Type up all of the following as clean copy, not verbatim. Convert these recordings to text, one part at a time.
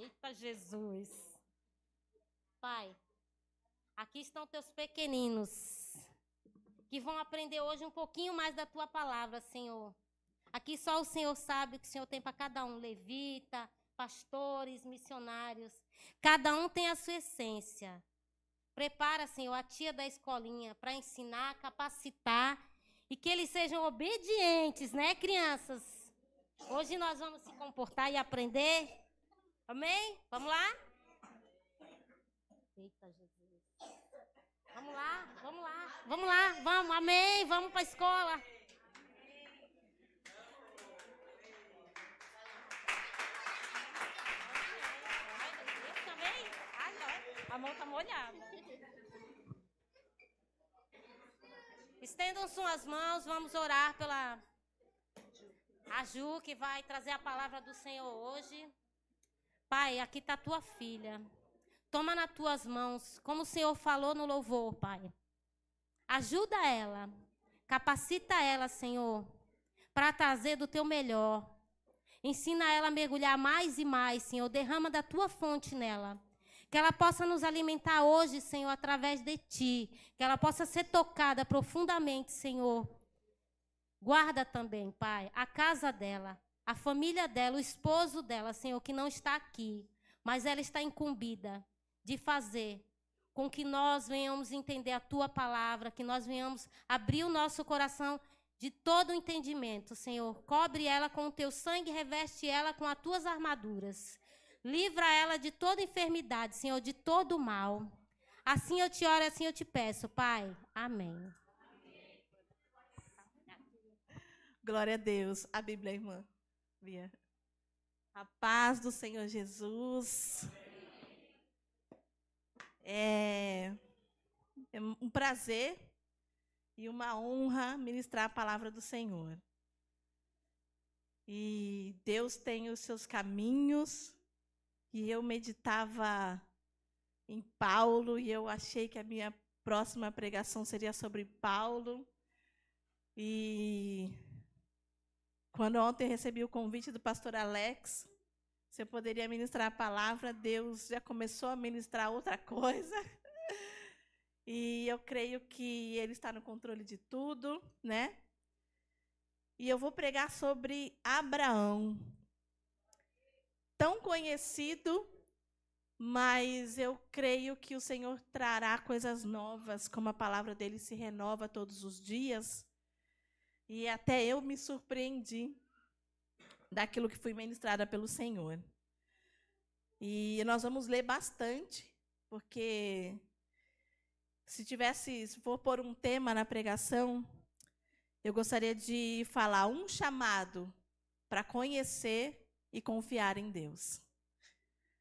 Eita, Jesus. Pai, aqui estão teus pequeninos, que vão aprender hoje um pouquinho mais da tua palavra, Senhor. Aqui só o Senhor sabe o que o Senhor tem para cada um, levita, pastores, missionários. Cada um tem a sua essência. Prepara, Senhor, a tia da escolinha para ensinar, capacitar e que eles sejam obedientes, né, crianças? Hoje nós vamos se comportar e aprender. Amém? Vamos lá? Eita, Jesus. Vamos lá, vamos lá, vamos lá, vamos, amém, vamos para a escola. A mão está molhada. Estendam suas mãos, vamos orar pela a Ju, que vai trazer a palavra do Senhor hoje. Pai, aqui está a tua filha. Toma nas tuas mãos, como o Senhor falou no louvor, Pai. Ajuda ela, capacita ela, Senhor, para trazer do teu melhor. Ensina ela a mergulhar mais e mais, Senhor. Derrama da tua fonte nela. Que ela possa nos alimentar hoje, Senhor, através de Ti. Que ela possa ser tocada profundamente, Senhor. Guarda também, Pai, a casa dela, a família dela, o esposo dela, Senhor, que não está aqui. Mas ela está incumbida de fazer com que nós venhamos entender a Tua palavra, que nós venhamos abrir o nosso coração de todo o entendimento, Senhor. Cobre ela com o Teu sangue, reveste ela com as Tuas armaduras. Livra ela de toda enfermidade, Senhor, de todo mal. Assim eu te oro, assim eu te peço, Pai. Amém. Glória a Deus. A Bíblia, irmã. Via. A paz do Senhor Jesus. É um prazer e uma honra ministrar a palavra do Senhor. E Deus tem os seus caminhos. E eu meditava em Paulo e eu achei que a minha próxima pregação seria sobre Paulo. E quando ontem recebi o convite do pastor Alex, se eu poderia ministrar a palavra, Deus já começou a ministrar outra coisa. E eu creio que Ele está no controle de tudo, né? E eu vou pregar sobre Abraão. Tão conhecido, mas eu creio que o Senhor trará coisas novas, como a palavra dele se renova todos os dias. E até eu me surpreendi daquilo que fui ministrada pelo Senhor. E nós vamos ler bastante, porque se for pôr um tema na pregação, eu gostaria de falar um chamado para conhecer e confiar em Deus.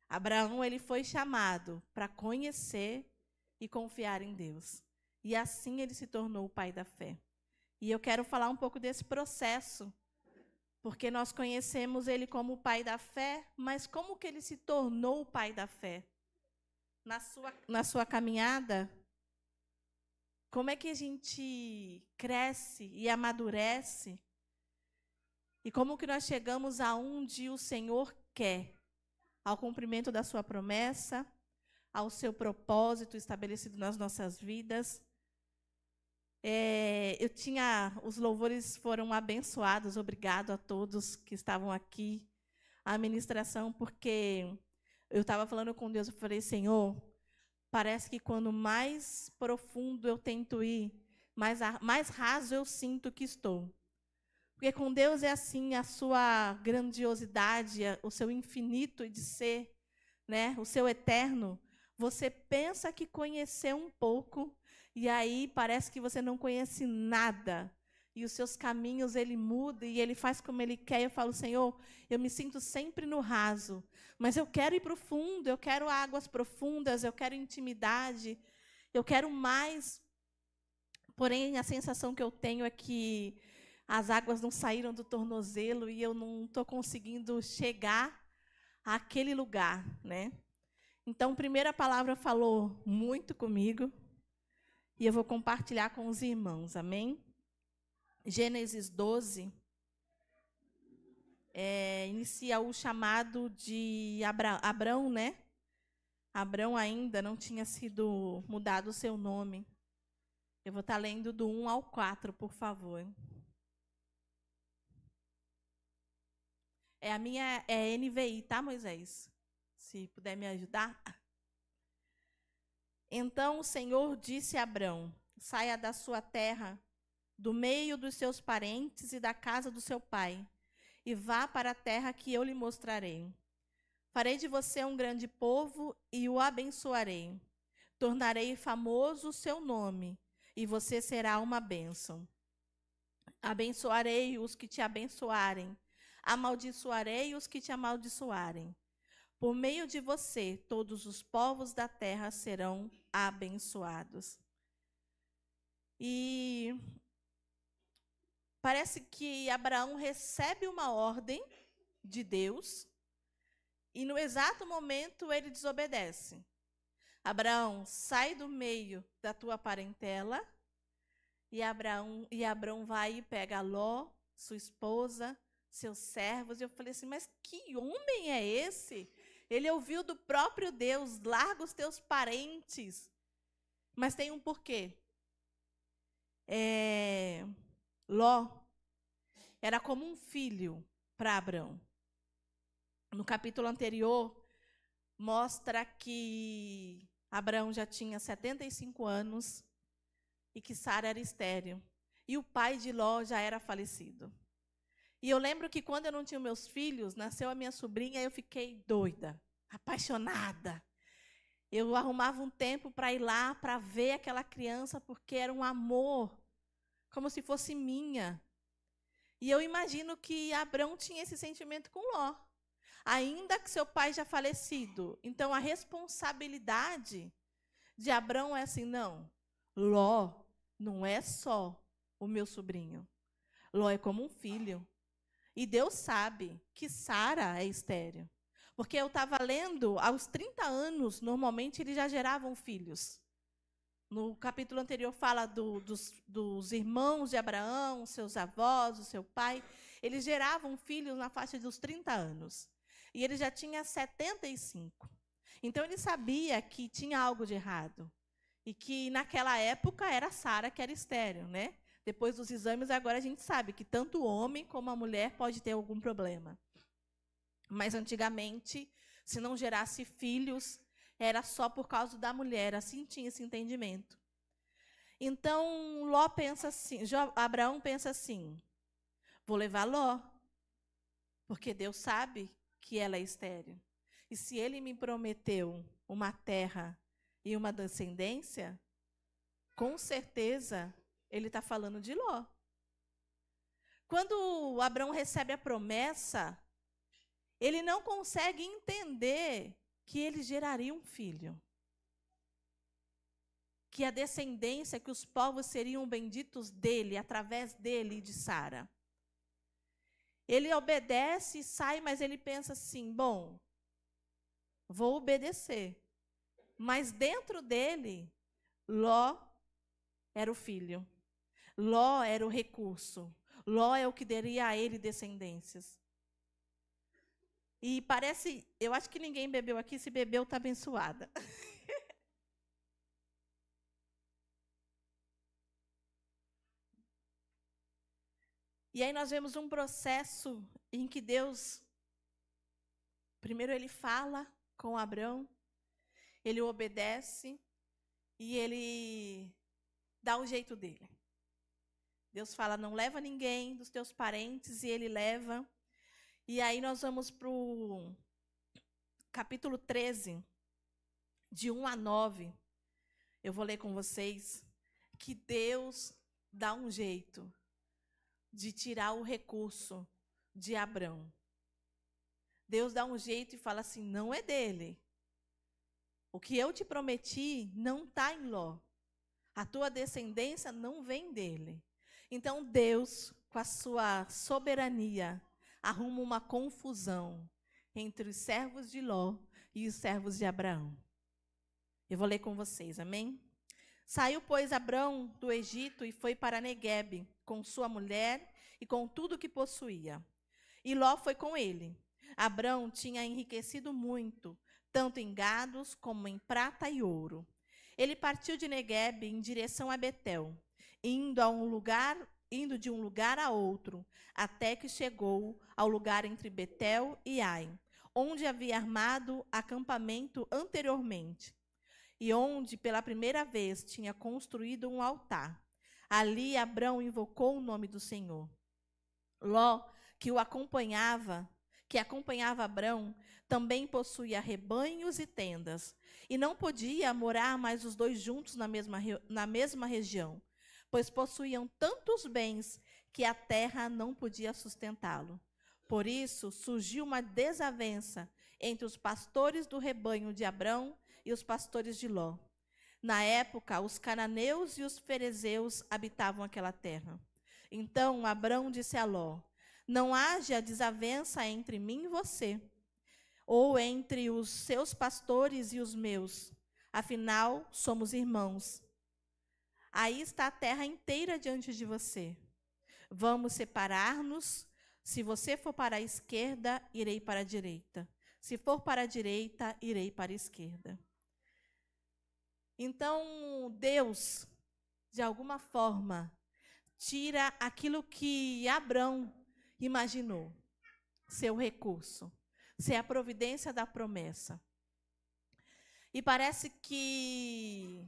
Abraão, ele foi chamado para conhecer e confiar em Deus. E assim ele se tornou o pai da fé. E eu quero falar um pouco desse processo, porque nós conhecemos ele como o pai da fé, mas como que ele se tornou o pai da fé? Na sua caminhada, como é que a gente cresce e amadurece? E como que nós chegamos aonde o Senhor quer? Ao cumprimento da sua promessa, ao seu propósito estabelecido nas nossas vidas. Os louvores foram abençoados, obrigado a todos que estavam aqui, a ministração, porque eu estava falando com Deus, eu falei, Senhor, parece que quando mais profundo eu tento ir, mais raso eu sinto que estou. Porque com Deus é assim, a sua grandiosidade, o seu infinito de ser, né, o seu eterno, você pensa que conheceu um pouco, e aí parece que você não conhece nada. E os seus caminhos, ele muda e ele faz como ele quer. Eu falo, Senhor, eu me sinto sempre no raso, mas eu quero ir para o fundo, eu quero águas profundas, eu quero intimidade, eu quero mais. Porém, a sensação que eu tenho é que as águas não saíram do tornozelo e eu não estou conseguindo chegar àquele lugar, né? Então, a primeira palavra falou muito comigo e eu vou compartilhar com os irmãos, amém? Gênesis 12, inicia o chamado de Abrão, né? Abrão ainda não tinha sido mudado o seu nome. Eu vou estar lendo do 1 ao 4, por favor. A minha é NVI, tá, Moisés? Se puder me ajudar. Então o Senhor disse a Abrão: saia da sua terra, do meio dos seus parentes e da casa do seu pai, e vá para a terra que eu lhe mostrarei. Farei de você um grande povo e o abençoarei. Tornarei famoso o seu nome, e você será uma bênção. Abençoarei os que te abençoarem, amaldiçoarei os que te amaldiçoarem. Por meio de você, todos os povos da terra serão abençoados. E parece que Abraão recebe uma ordem de Deus e no exato momento ele desobedece. Abraão, sai do meio da tua parentela. E Abraão vai e pega Ló, sua esposa, seus servos. E eu falei assim, mas que homem é esse? Ele ouviu do próprio Deus, larga os teus parentes. Mas tem um porquê. Ló era como um filho para Abraão. No capítulo anterior, mostra que Abraão já tinha 75 anos e que Sara era estéril. E o pai de Ló já era falecido. E eu lembro que quando eu não tinha meus filhos, nasceu a minha sobrinha e eu fiquei doida, apaixonada. Eu arrumava um tempo para ir lá, para ver aquela criança, porque era um amor, como se fosse minha. E eu imagino que Abrão tinha esse sentimento com Ló, ainda que seu pai já falecido. Então, a responsabilidade de Abrão é assim, não, Ló não é só o meu sobrinho. Ló é como um filho. E Deus sabe que Sara é estéril. Porque eu estava lendo, aos 30 anos, normalmente eles já geravam filhos. No capítulo anterior fala dos irmãos de Abraão, seus avós, o seu pai. Eles geravam filhos na faixa dos 30 anos. E ele já tinha 75. Então ele sabia que tinha algo de errado. E que naquela época era Sara que era estéril, né? Depois dos exames, agora a gente sabe que tanto o homem como a mulher pode ter algum problema. Mas antigamente, se não gerasse filhos, era só por causa da mulher, assim tinha esse entendimento. Então, Ló pensa assim, Abraão pensa assim, vou levar Ló, porque Deus sabe que ela é estéril. E se ele me prometeu uma terra e uma descendência, com certeza ele está falando de Ló. Quando Abraão recebe a promessa, ele não consegue entender que ele geraria um filho. Que a descendência, que os povos seriam benditos dele, através dele e de Sara. Ele obedece e sai, mas ele pensa assim, bom, vou obedecer. Mas dentro dele, Ló era o filho. Ló era o recurso. Ló é o que daria a ele descendências. E parece, eu acho que ninguém bebeu aqui, se bebeu está abençoada. E aí nós vemos um processo em que Deus, primeiro ele fala com Abrão, ele obedece e ele dá o jeito dele. Deus fala, não leva ninguém dos teus parentes, e ele leva. E aí nós vamos para o capítulo 13, de 1 a 9. Eu vou ler com vocês que Deus dá um jeito de tirar o recurso de Abrão. Deus dá um jeito e fala assim, não é dele. O que eu te prometi não está em Ló. A tua descendência não vem dele. Então Deus, com a sua soberania, arruma uma confusão entre os servos de Ló e os servos de Abraão. Eu vou ler com vocês, amém? Saiu, pois, Abrão do Egito e foi para Neguebe, com sua mulher e com tudo o que possuía. e Ló foi com ele. Abrão tinha enriquecido muito, tanto em gados como em prata e ouro. Ele partiu de Neguebe em direção a Betel, indo de um lugar a outro, até que chegou ao lugar entre Betel e Ai, onde havia armado acampamento anteriormente, e onde pela primeira vez tinha construído um altar. Ali Abrão invocou o nome do Senhor. Ló, que acompanhava Abrão, também possuía rebanhos e tendas, e não podia morar mais os dois juntos na mesma região, pois possuíam tantos bens que a terra não podia sustentá-lo. Por isso surgiu uma desavença entre os pastores do rebanho de Abrão e os pastores de Ló. Na época, os cananeus e os ferezeus habitavam aquela terra. Então Abrão disse a Ló: não haja desavença entre mim e você, ou entre os seus pastores e os meus. Afinal, somos irmãos. Aí está a terra inteira diante de você. Vamos separar-nos. Se você for para a esquerda, irei para a direita. Se for para a direita, irei para a esquerda. Então, Deus, de alguma forma, tira aquilo que Abrão imaginou, seu recurso, ser a providência da promessa. E parece que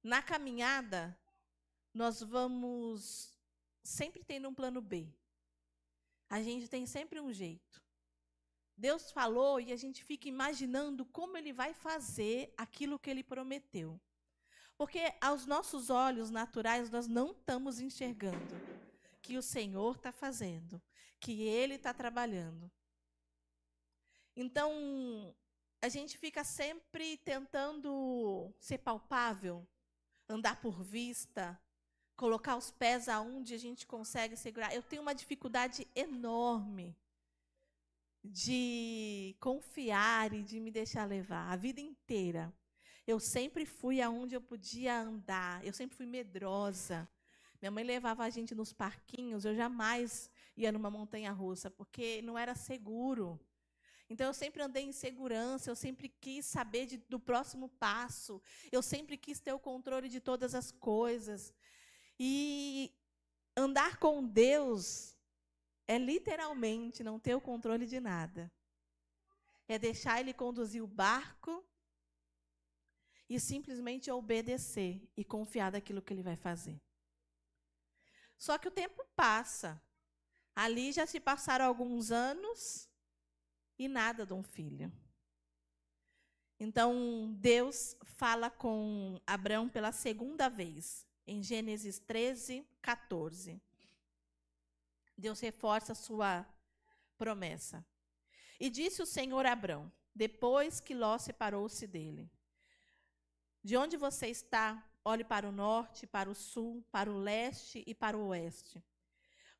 na caminhada nós vamos sempre tendo um plano B. A gente tem sempre um jeito. Deus falou e a gente fica imaginando como Ele vai fazer aquilo que Ele prometeu. Porque aos nossos olhos naturais nós não estamos enxergando que o Senhor está fazendo, que Ele está trabalhando. Então, a gente fica sempre tentando ser palpável, andar por vista, colocar os pés aonde a gente consegue segurar. Eu tenho uma dificuldade enorme de confiar e de me deixar levar a vida inteira. Eu sempre fui aonde eu podia andar, eu sempre fui medrosa. Minha mãe levava a gente nos parquinhos, eu jamais ia numa montanha-russa, porque não era seguro. Então, eu sempre andei em segurança, eu sempre quis saber do próximo passo, eu sempre quis ter o controle de todas as coisas. E andar com Deus é literalmente não ter o controle de nada. É deixar Ele conduzir o barco e simplesmente obedecer e confiar naquilo que Ele vai fazer. Só que o tempo passa. Ali já se passaram alguns anos e nada de um filho. Então, Deus fala com Abrão pela segunda vez, em Gênesis 13, 14. Deus reforça a sua promessa. E disse o Senhor a Abrão, depois que Ló separou-se dele: de onde você está, olhe para o norte, para o sul, para o leste e para o oeste.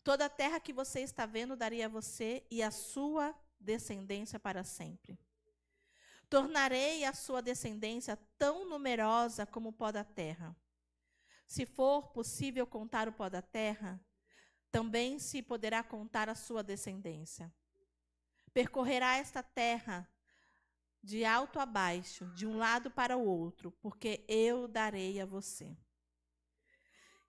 Toda a terra que você está vendo darei a você e a sua descendência para sempre. Tornarei a sua descendência tão numerosa como o pó da terra. Se for possível contar o pó da terra, também se poderá contar a sua descendência. Percorrerá esta terra de alto a baixo, de um lado para o outro, porque eu darei a você.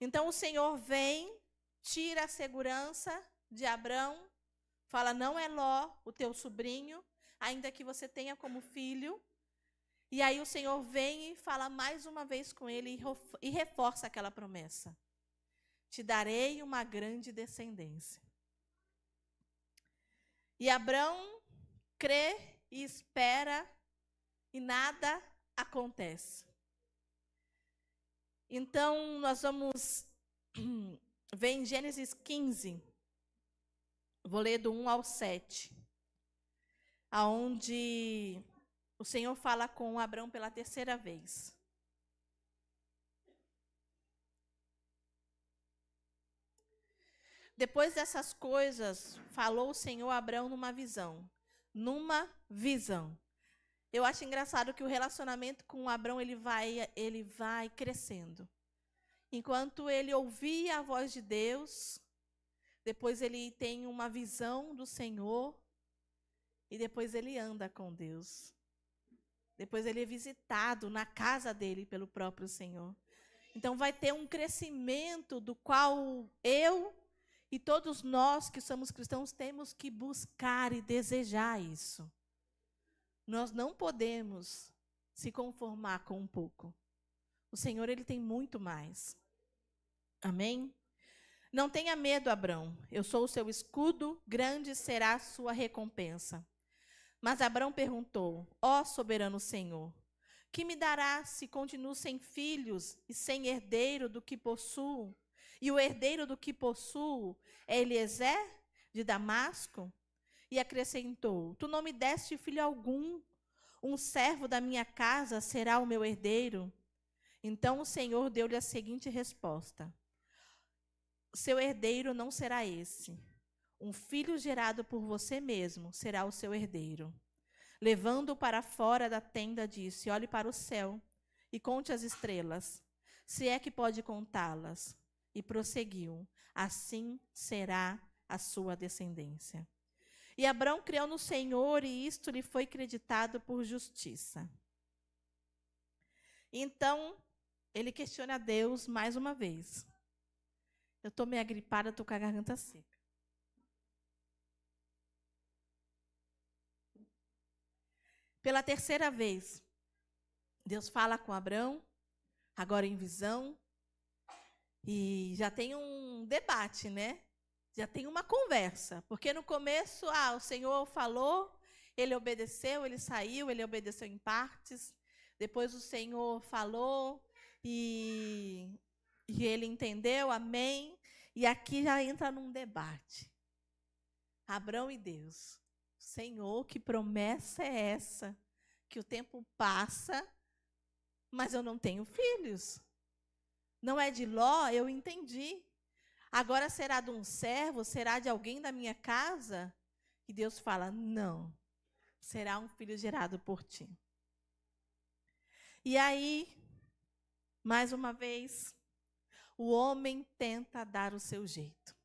Então o Senhor vem, tira a segurança de Abrão, fala: não é Ló, o teu sobrinho, ainda que você tenha como filho. E aí o Senhor vem e fala mais uma vez com ele e reforça aquela promessa: te darei uma grande descendência. E Abrão crê e espera e nada acontece. Então, nós vamos ver em Gênesis 15, vou ler do 1 ao 7, aonde o Senhor fala com Abrão pela terceira vez. Depois dessas coisas, falou o Senhor a Abrão numa visão. Numa visão. Eu acho engraçado que o relacionamento com Abrão ele vai crescendo. Enquanto ele ouvia a voz de Deus, depois ele tem uma visão do Senhor, e depois ele anda com Deus. Depois ele é visitado na casa dele pelo próprio Senhor. Então vai ter um crescimento do qual eu e todos nós que somos cristãos temos que buscar e desejar isso. Nós não podemos se conformar com um pouco. O Senhor, ele tem muito mais. Amém? Não tenha medo, Abrão. Eu sou o seu escudo, grande será a sua recompensa. Mas Abrão perguntou: ó soberano Senhor, que me dará se continuo sem filhos e sem herdeiro do que possuo? E o herdeiro do que possuo é Eliezer de Damasco? E acrescentou: tu não me deste filho algum. Um servo da minha casa será o meu herdeiro? Então o Senhor deu-lhe a seguinte resposta: seu herdeiro não será esse. Um filho gerado por você mesmo será o seu herdeiro. Levando-o para fora da tenda, disse: olhe para o céu e conte as estrelas, se é que pode contá-las. E prosseguiu: assim será a sua descendência. E Abrão creu no Senhor, e isto lhe foi creditado por justiça. Então, ele questiona a Deus mais uma vez. Eu estou meio agripada, estou com a garganta seca. Pela terceira vez, Deus fala com Abrão, agora em visão, e já tem um debate, né? Já tem uma conversa, porque no começo, o Senhor falou, ele obedeceu, ele saiu, ele obedeceu em partes. Depois o Senhor falou e ele entendeu, amém. E aqui já entra num debate. Abrão e Deus. Senhor, que promessa é essa? Que o tempo passa, mas eu não tenho filhos. Não é de Ló, eu entendi. Agora será de um servo? Será de alguém da minha casa? E Deus fala: não, será um filho gerado por ti. E aí, mais uma vez, o homem tenta dar o seu jeito.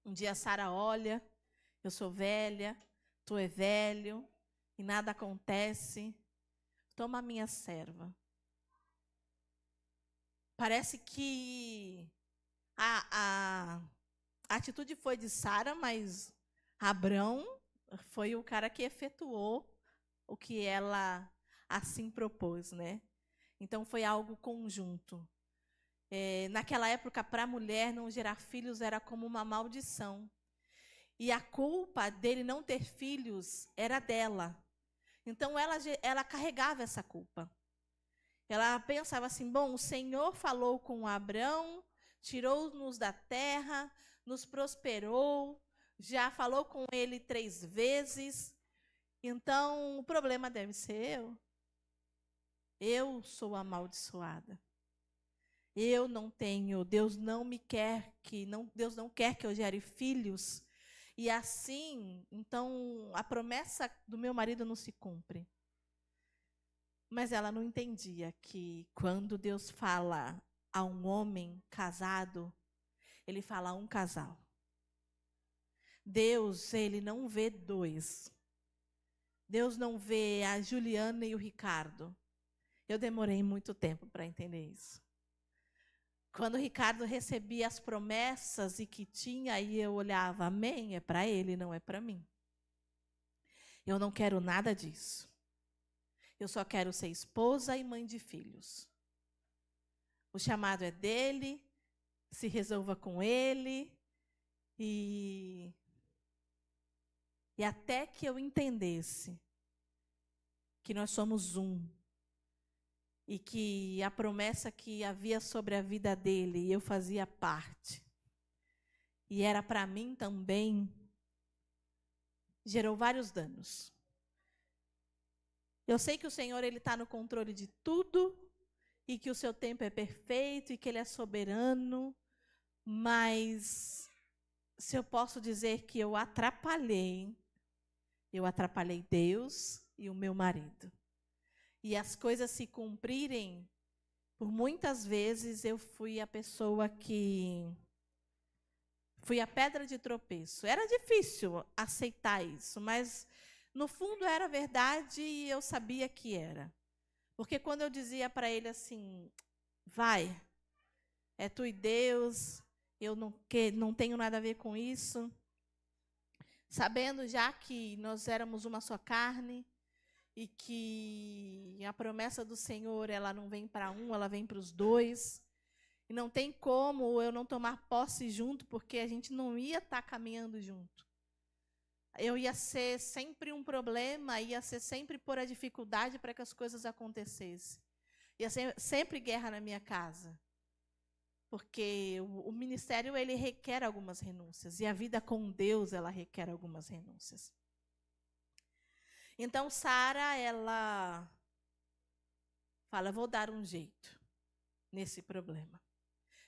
Um dia Sara olha, eu sou velha, tu é velho, e nada acontece. Toma a minha serva. Parece que a atitude foi de Sara, mas Abrão foi o cara que efetuou o que ela assim propôs, né? Então foi algo conjunto. Naquela época, para a mulher não gerar filhos era como uma maldição. E a culpa dele não ter filhos era dela. Então ela carregava essa culpa. Ela pensava assim: bom, o Senhor falou com Abrão, tirou-nos da terra, nos prosperou, já falou com ele 3 vezes, então o problema deve ser eu. Eu sou amaldiçoada. Eu não tenho, Deus não quer que eu gere filhos. E assim, então, a promessa do meu marido não se cumpre. Mas ela não entendia que quando Deus fala a um homem casado, ele fala a um casal. Deus, ele não vê 2. Deus não vê a Juliana e o Ricardo. Eu demorei muito tempo para entender isso. Quando o Ricardo recebia as promessas e que tinha, aí eu olhava: amém, é para ele, não é para mim. Eu não quero nada disso. Eu só quero ser esposa e mãe de filhos. O chamado é dele, se resolva com ele. E até que eu entendesse que nós somos um. E que a promessa que havia sobre a vida dele, eu fazia parte. E era para mim também, gerou vários danos. Eu sei que o Senhor ele está no controle de tudo, e que o seu tempo é perfeito, e que ele é soberano, mas se eu posso dizer que eu atrapalhei Deus e o meu marido. E as coisas se cumprirem, por muitas vezes eu fui a pessoa que Fui a pedra de tropeço. Era difícil aceitar isso, mas no fundo era verdade e eu sabia que era. Porque quando eu dizia para ele assim, vai, é tu e Deus, eu não tenho nada a ver com isso, sabendo já que nós éramos uma só carne e que a promessa do Senhor, ela não vem para um, ela vem para os dois. E não tem como eu não tomar posse junto, porque a gente não ia estar caminhando junto. Eu ia ser sempre um problema, ia ser sempre pôr a dificuldade para que as coisas acontecessem. Ia ser sempre guerra na minha casa. Porque o ministério, ele requer algumas renúncias. E a vida com Deus, ela requer algumas renúncias. Então, Sara, ela fala, vou dar um jeito nesse problema.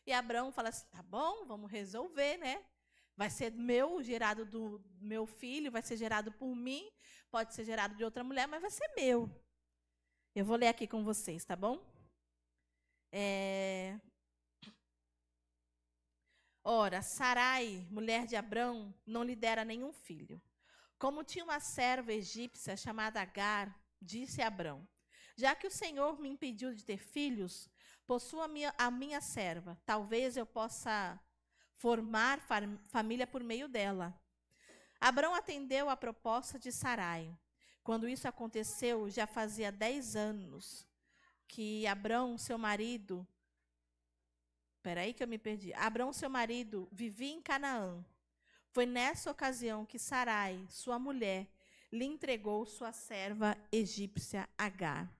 E Abraão fala assim, tá bom, vamos resolver, né? Vai ser gerado do meu filho, vai ser gerado por mim, pode ser gerado de outra mulher, mas vai ser meu. Eu vou ler aqui com vocês, tá bom? Ora, Sarai, mulher de Abrão, não lhe dera nenhum filho. Como tinha uma serva egípcia chamada Agar, disse Abrão, já que o Senhor me impediu de ter filhos, possua a minha serva. Talvez eu possa formar família por meio dela. Abrão atendeu à proposta de Sarai. Quando isso aconteceu, já fazia 10 anos que Abrão, seu marido... Espera aí que eu me perdi. Abrão, seu marido, vivia em Canaã. Foi nessa ocasião que Sarai, sua mulher, lhe entregou sua serva egípcia Agar.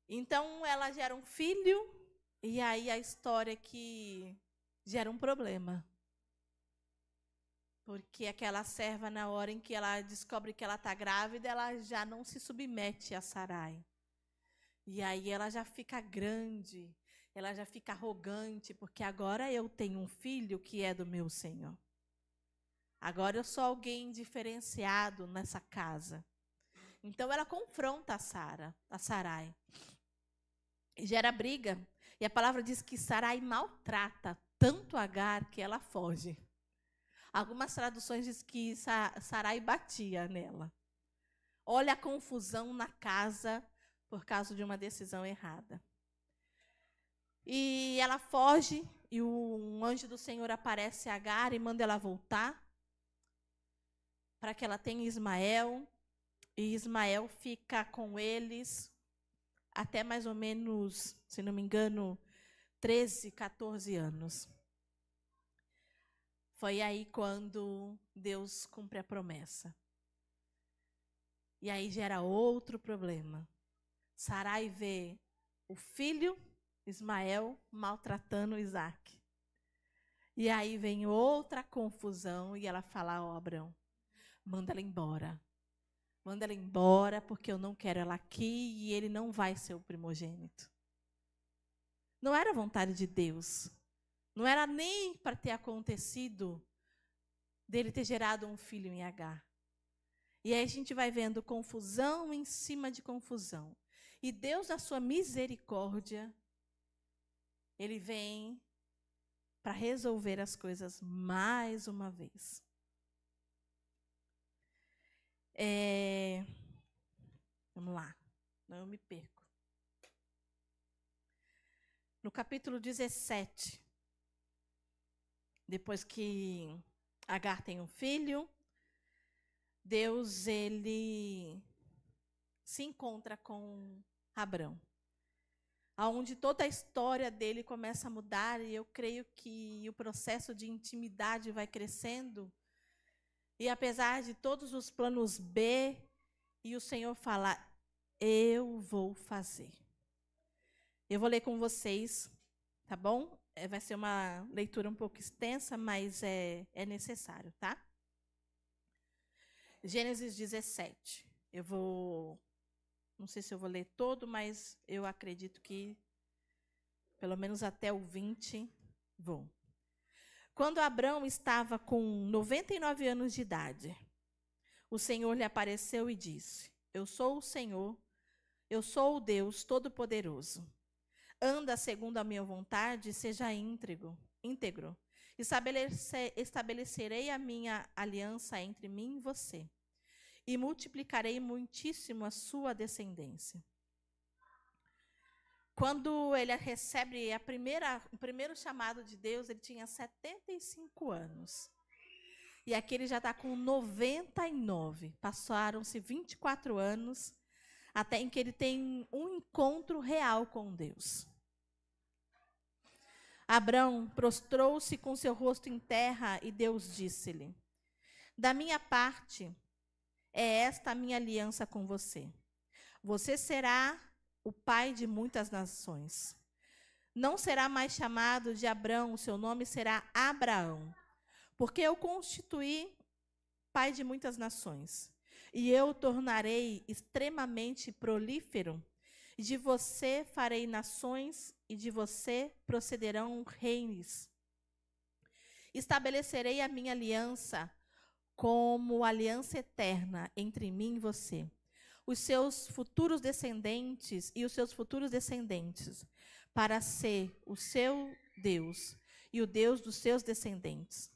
Então, ela gera um filho, e aí a história que gera um problema. Porque aquela serva, na hora em que ela descobre que ela está grávida, ela já não se submete a Sarai. E aí ela já fica grande, ela já fica arrogante, porque agora eu tenho um filho que é do meu Senhor. Agora eu sou alguém diferenciado nessa casa. Então ela confronta a Sarai. E gera briga. E a palavra diz que Sarai maltrata tanto Agar que ela foge. Algumas traduções dizem que Sarai batia nela. Olha a confusão na casa por causa de uma decisão errada. E ela foge, e um anjo do Senhor aparece a Agar e manda ela voltar para que ela tenha Ismael. E Ismael fica com eles até mais ou menos, se não me engano, 13, 14 anos. Foi aí quando Deus cumpre a promessa. E aí gera outro problema. Sarai vê o filho, Ismael, maltratando Isaac. E aí vem outra confusão e ela fala, ó, Abrão, manda ela embora. Manda ela embora, porque eu não quero ela aqui e ele não vai ser o primogênito. Não era vontade de Deus. Não era nem para ter acontecido dele ter gerado um filho em Agar. E aí a gente vai vendo confusão em cima de confusão. E Deus, na sua misericórdia, ele vem para resolver as coisas mais uma vez. Vamos lá, não eu me perco. No capítulo 17, depois que Agar tem um filho, Deus, ele se encontra com Abrão, onde toda a história dele começa a mudar, e eu creio que o processo de intimidade vai crescendo, e apesar de todos os planos B, e o Senhor fala, eu vou fazer. Eu vou ler com vocês, tá bom? Vai ser uma leitura um pouco extensa, mas é necessário, tá? Gênesis 17. Não sei se eu vou ler todo, mas eu acredito que pelo menos até o 20 vou. Quando Abrão estava com 99 anos de idade, o Senhor lhe apareceu e disse, eu sou o Senhor, eu sou o Deus Todo-Poderoso. Anda segundo a minha vontade e seja íntegro. Estabelecerei a minha aliança entre mim e você, e multiplicarei muitíssimo a sua descendência. Quando ele recebe o primeiro chamado de Deus, ele tinha 75 anos. E aqui ele já está com 99. Passaram-se 24 anos até em que ele tem um encontro real com Deus. Abrão prostrou-se com seu rosto em terra e Deus disse-lhe: da minha parte, é esta a minha aliança com você. Você será o pai de muitas nações. Não será mais chamado de Abrão, o seu nome será Abraão, porque eu constituí pai de muitas nações, e eu o tornarei extremamente prolífero. De você farei nações, e de você procederão reis. Estabelecerei a minha aliança como aliança eterna entre mim e você, os seus futuros descendentes e os seus futuros descendentes, para ser o seu Deus e o Deus dos seus descendentes.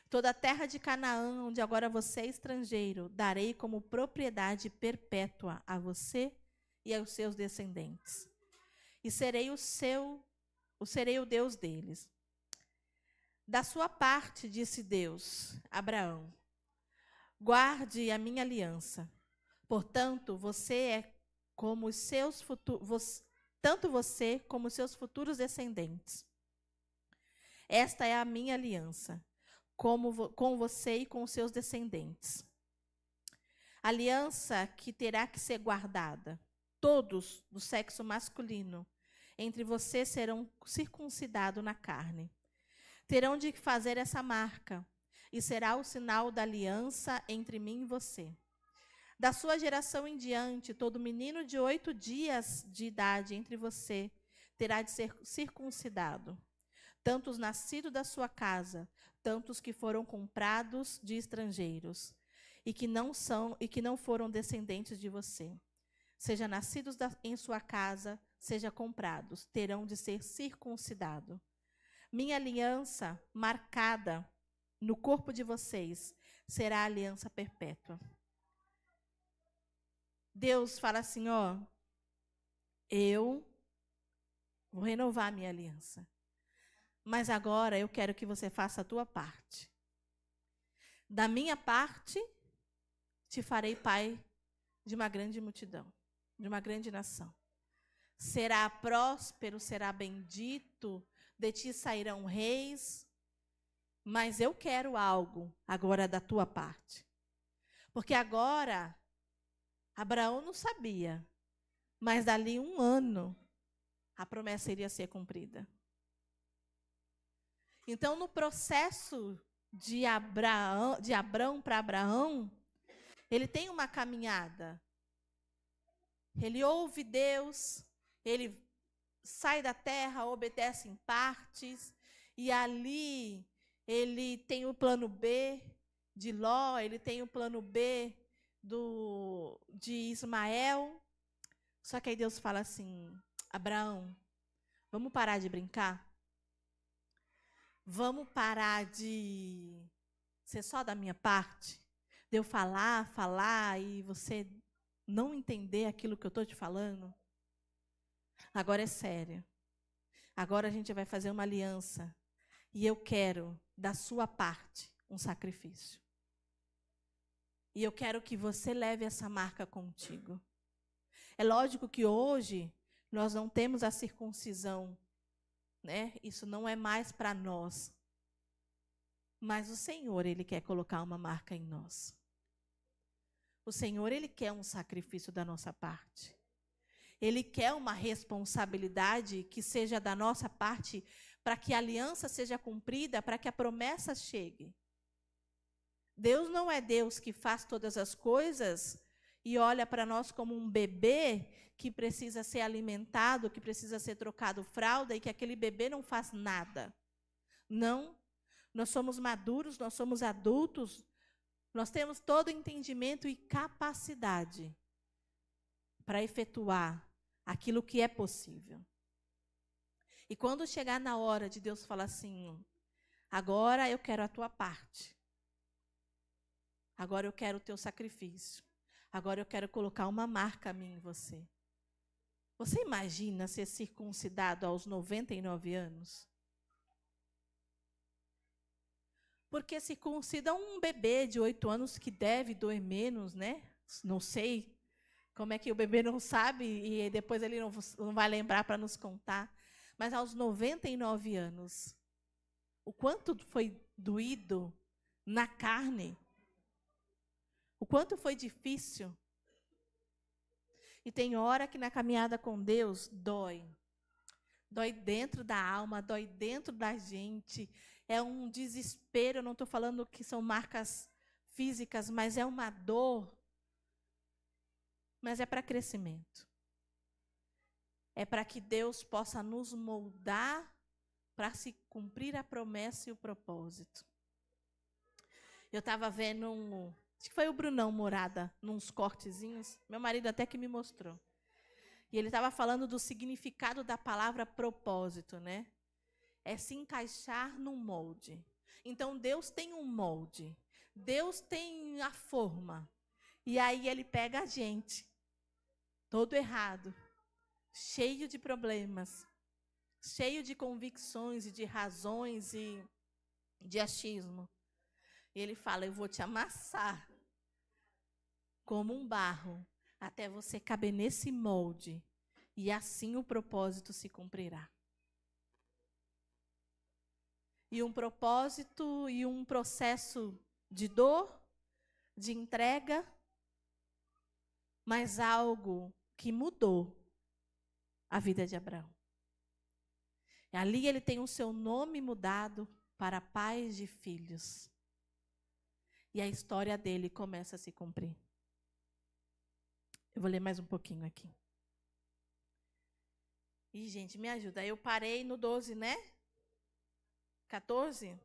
Toda a terra de Canaã, onde agora você é estrangeiro, darei como propriedade perpétua a você e aos seus descendentes. E serei o Deus deles. Da sua parte, disse Deus, Abraão, guarde a minha aliança. Portanto, você é como os seus futuros, tanto você como os seus futuros descendentes. Esta é a minha aliança, com você e com os seus descendentes. Aliança que terá que ser guardada. Todos do sexo masculino entre vocês serão circuncidados na carne. Terão de fazer essa marca, e será o sinal da aliança entre mim e você. Da sua geração em diante, todo menino de 8 dias de idade entre você terá de ser circuncidado, tanto os nascidos da sua casa, tanto os que foram comprados de estrangeiros, e que não foram descendentes de você. Seja nascidos em sua casa, seja comprados, terão de ser circuncidados. Minha aliança, marcada no corpo de vocês, será a aliança perpétua. Deus fala assim, ó, eu vou renovar a minha aliança. Mas agora eu quero que você faça a tua parte. Da minha parte, te farei pai de uma grande multidão, de uma grande nação. Será próspero, será bendito, de ti sairão reis. Mas eu quero algo agora da tua parte. Porque agora, Abraão não sabia, mas dali 1 ano, a promessa iria ser cumprida. Então, no processo de Abrão para Abraão, ele tem uma caminhada. Ele ouve Deus, ele sai da terra, obedece em partes, e ali ele tem o plano B de Ló, ele tem o plano B de Ismael. Só que aí Deus fala assim, Abraão, vamos parar de brincar? Vamos parar de ser só da minha parte? De eu falar e você não entender aquilo que eu estou te falando? Agora é sério. Agora a gente vai fazer uma aliança. E eu quero, da sua parte, um sacrifício. E eu quero que você leve essa marca contigo. É lógico que hoje nós não temos a circuncisão, né? Isso não é mais para nós. Mas o Senhor, Ele quer colocar uma marca em nós. O Senhor, Ele quer um sacrifício da nossa parte. Ele quer uma responsabilidade que seja da nossa parte para que a aliança seja cumprida, para que a promessa chegue. Deus não é Deus que faz todas as coisas e olha para nós como um bebê que precisa ser alimentado, que precisa ser trocado fralda e que aquele bebê não faz nada. Não. Nós somos maduros, nós somos adultos, nós temos todo entendimento e capacidade para efetuar aquilo que é possível. E quando chegar na hora de Deus falar assim, Agora eu quero a tua parte. Agora eu quero o teu sacrifício. Agora eu quero colocar uma marca a mim em você. Você imagina ser circuncidado aos 99 anos? Porque circuncida um bebê de 8 anos que deve doer menos, né? Não sei como é que o bebê não sabe e depois ele não vai lembrar para nos contar. Mas aos 99 anos, o quanto foi doído na carne, o quanto foi difícil. E tem hora que na caminhada com Deus dói. Dói dentro da alma, dói dentro da gente. É um desespero, eu não estou falando que são marcas físicas, mas é uma dor. Mas é para crescimento. É para que Deus possa nos moldar para se cumprir a promessa e o propósito. Eu estava vendo acho que foi o Brunão Morada, nos cortezinhos. Meu marido até que me mostrou. E ele estava falando do significado da palavra propósito, né? É se encaixar num molde. Então, Deus tem um molde. Deus tem a forma. E aí ele pega a gente, todo errado, cheio de problemas, cheio de convicções e de razões e de achismo. E ele fala, eu vou te amassar como um barro, até você caber nesse molde, e assim o propósito se cumprirá. E um propósito e um processo de dor, de entrega, mas algo que mudou a vida de Abraão. E ali ele tem o seu nome mudado para pai de filhos. E a história dele começa a se cumprir. Eu vou ler mais um pouquinho aqui. Ih, gente, me ajuda. Eu parei no 12, né? 14?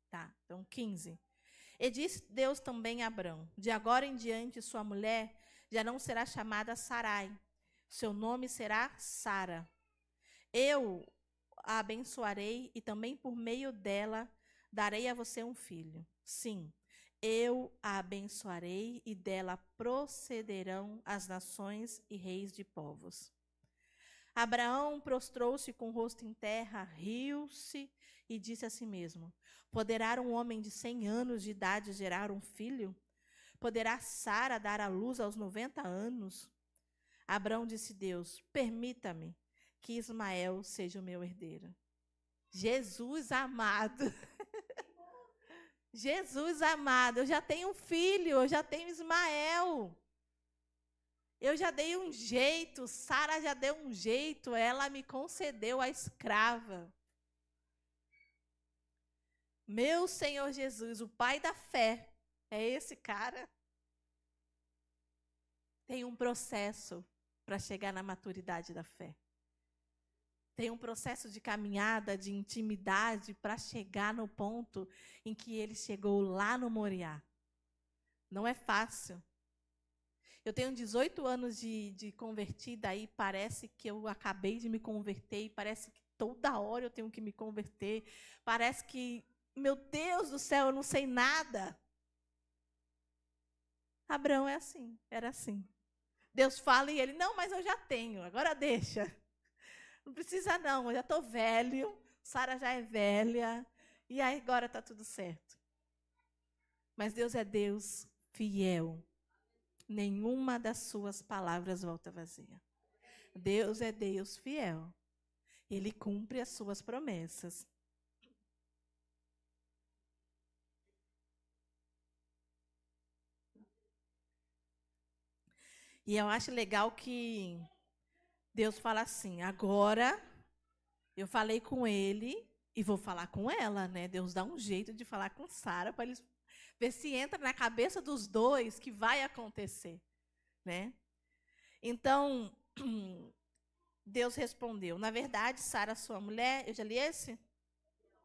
Tá, então 15. E disse Deus também a Abrão, de agora em diante sua mulher já não será chamada Sarai. Seu nome será Sara. Eu a abençoarei e também por meio dela darei a você um filho. Sim, eu a abençoarei e dela procederão as nações e reis de povos. Abraão prostrou-se com o rosto em terra, riu-se e disse a si mesmo, poderá um homem de 100 anos de idade gerar um filho? Poderá Sara dar à luz aos 90 anos? Abraão disse a Deus, permita-me que Ismael seja o meu herdeiro. Jesus amado. Jesus amado, eu já tenho um filho, eu já tenho Ismael. Eu já dei um jeito, Sara já deu um jeito, ela me concedeu a escrava. Meu Senhor Jesus, o pai da fé, é esse cara. Tem um processo para chegar na maturidade da fé. Tem um processo de caminhada, de intimidade, para chegar no ponto em que ele chegou lá no Moriá. Não é fácil. Eu tenho 18 anos de convertida e parece que eu acabei de me converter e parece que toda hora eu tenho que me converter. Parece que, meu Deus do céu, eu não sei nada. Abraão é assim, era assim. Deus fala e ele, não, mas eu já tenho, agora deixa. Não precisa não, eu já estou velho, Sara já é velha, e aí agora está tudo certo. Mas Deus é Deus fiel. Nenhuma das suas palavras volta vazia. Deus é Deus fiel. Ele cumpre as suas promessas. E eu acho legal que Deus fala assim, agora eu falei com ele e vou falar com ela, né? Deus dá um jeito de falar com Sara para eles ver se entra na cabeça dos dois que vai acontecer, né? Então, Deus respondeu, na verdade, Sara, sua mulher, eu já li esse?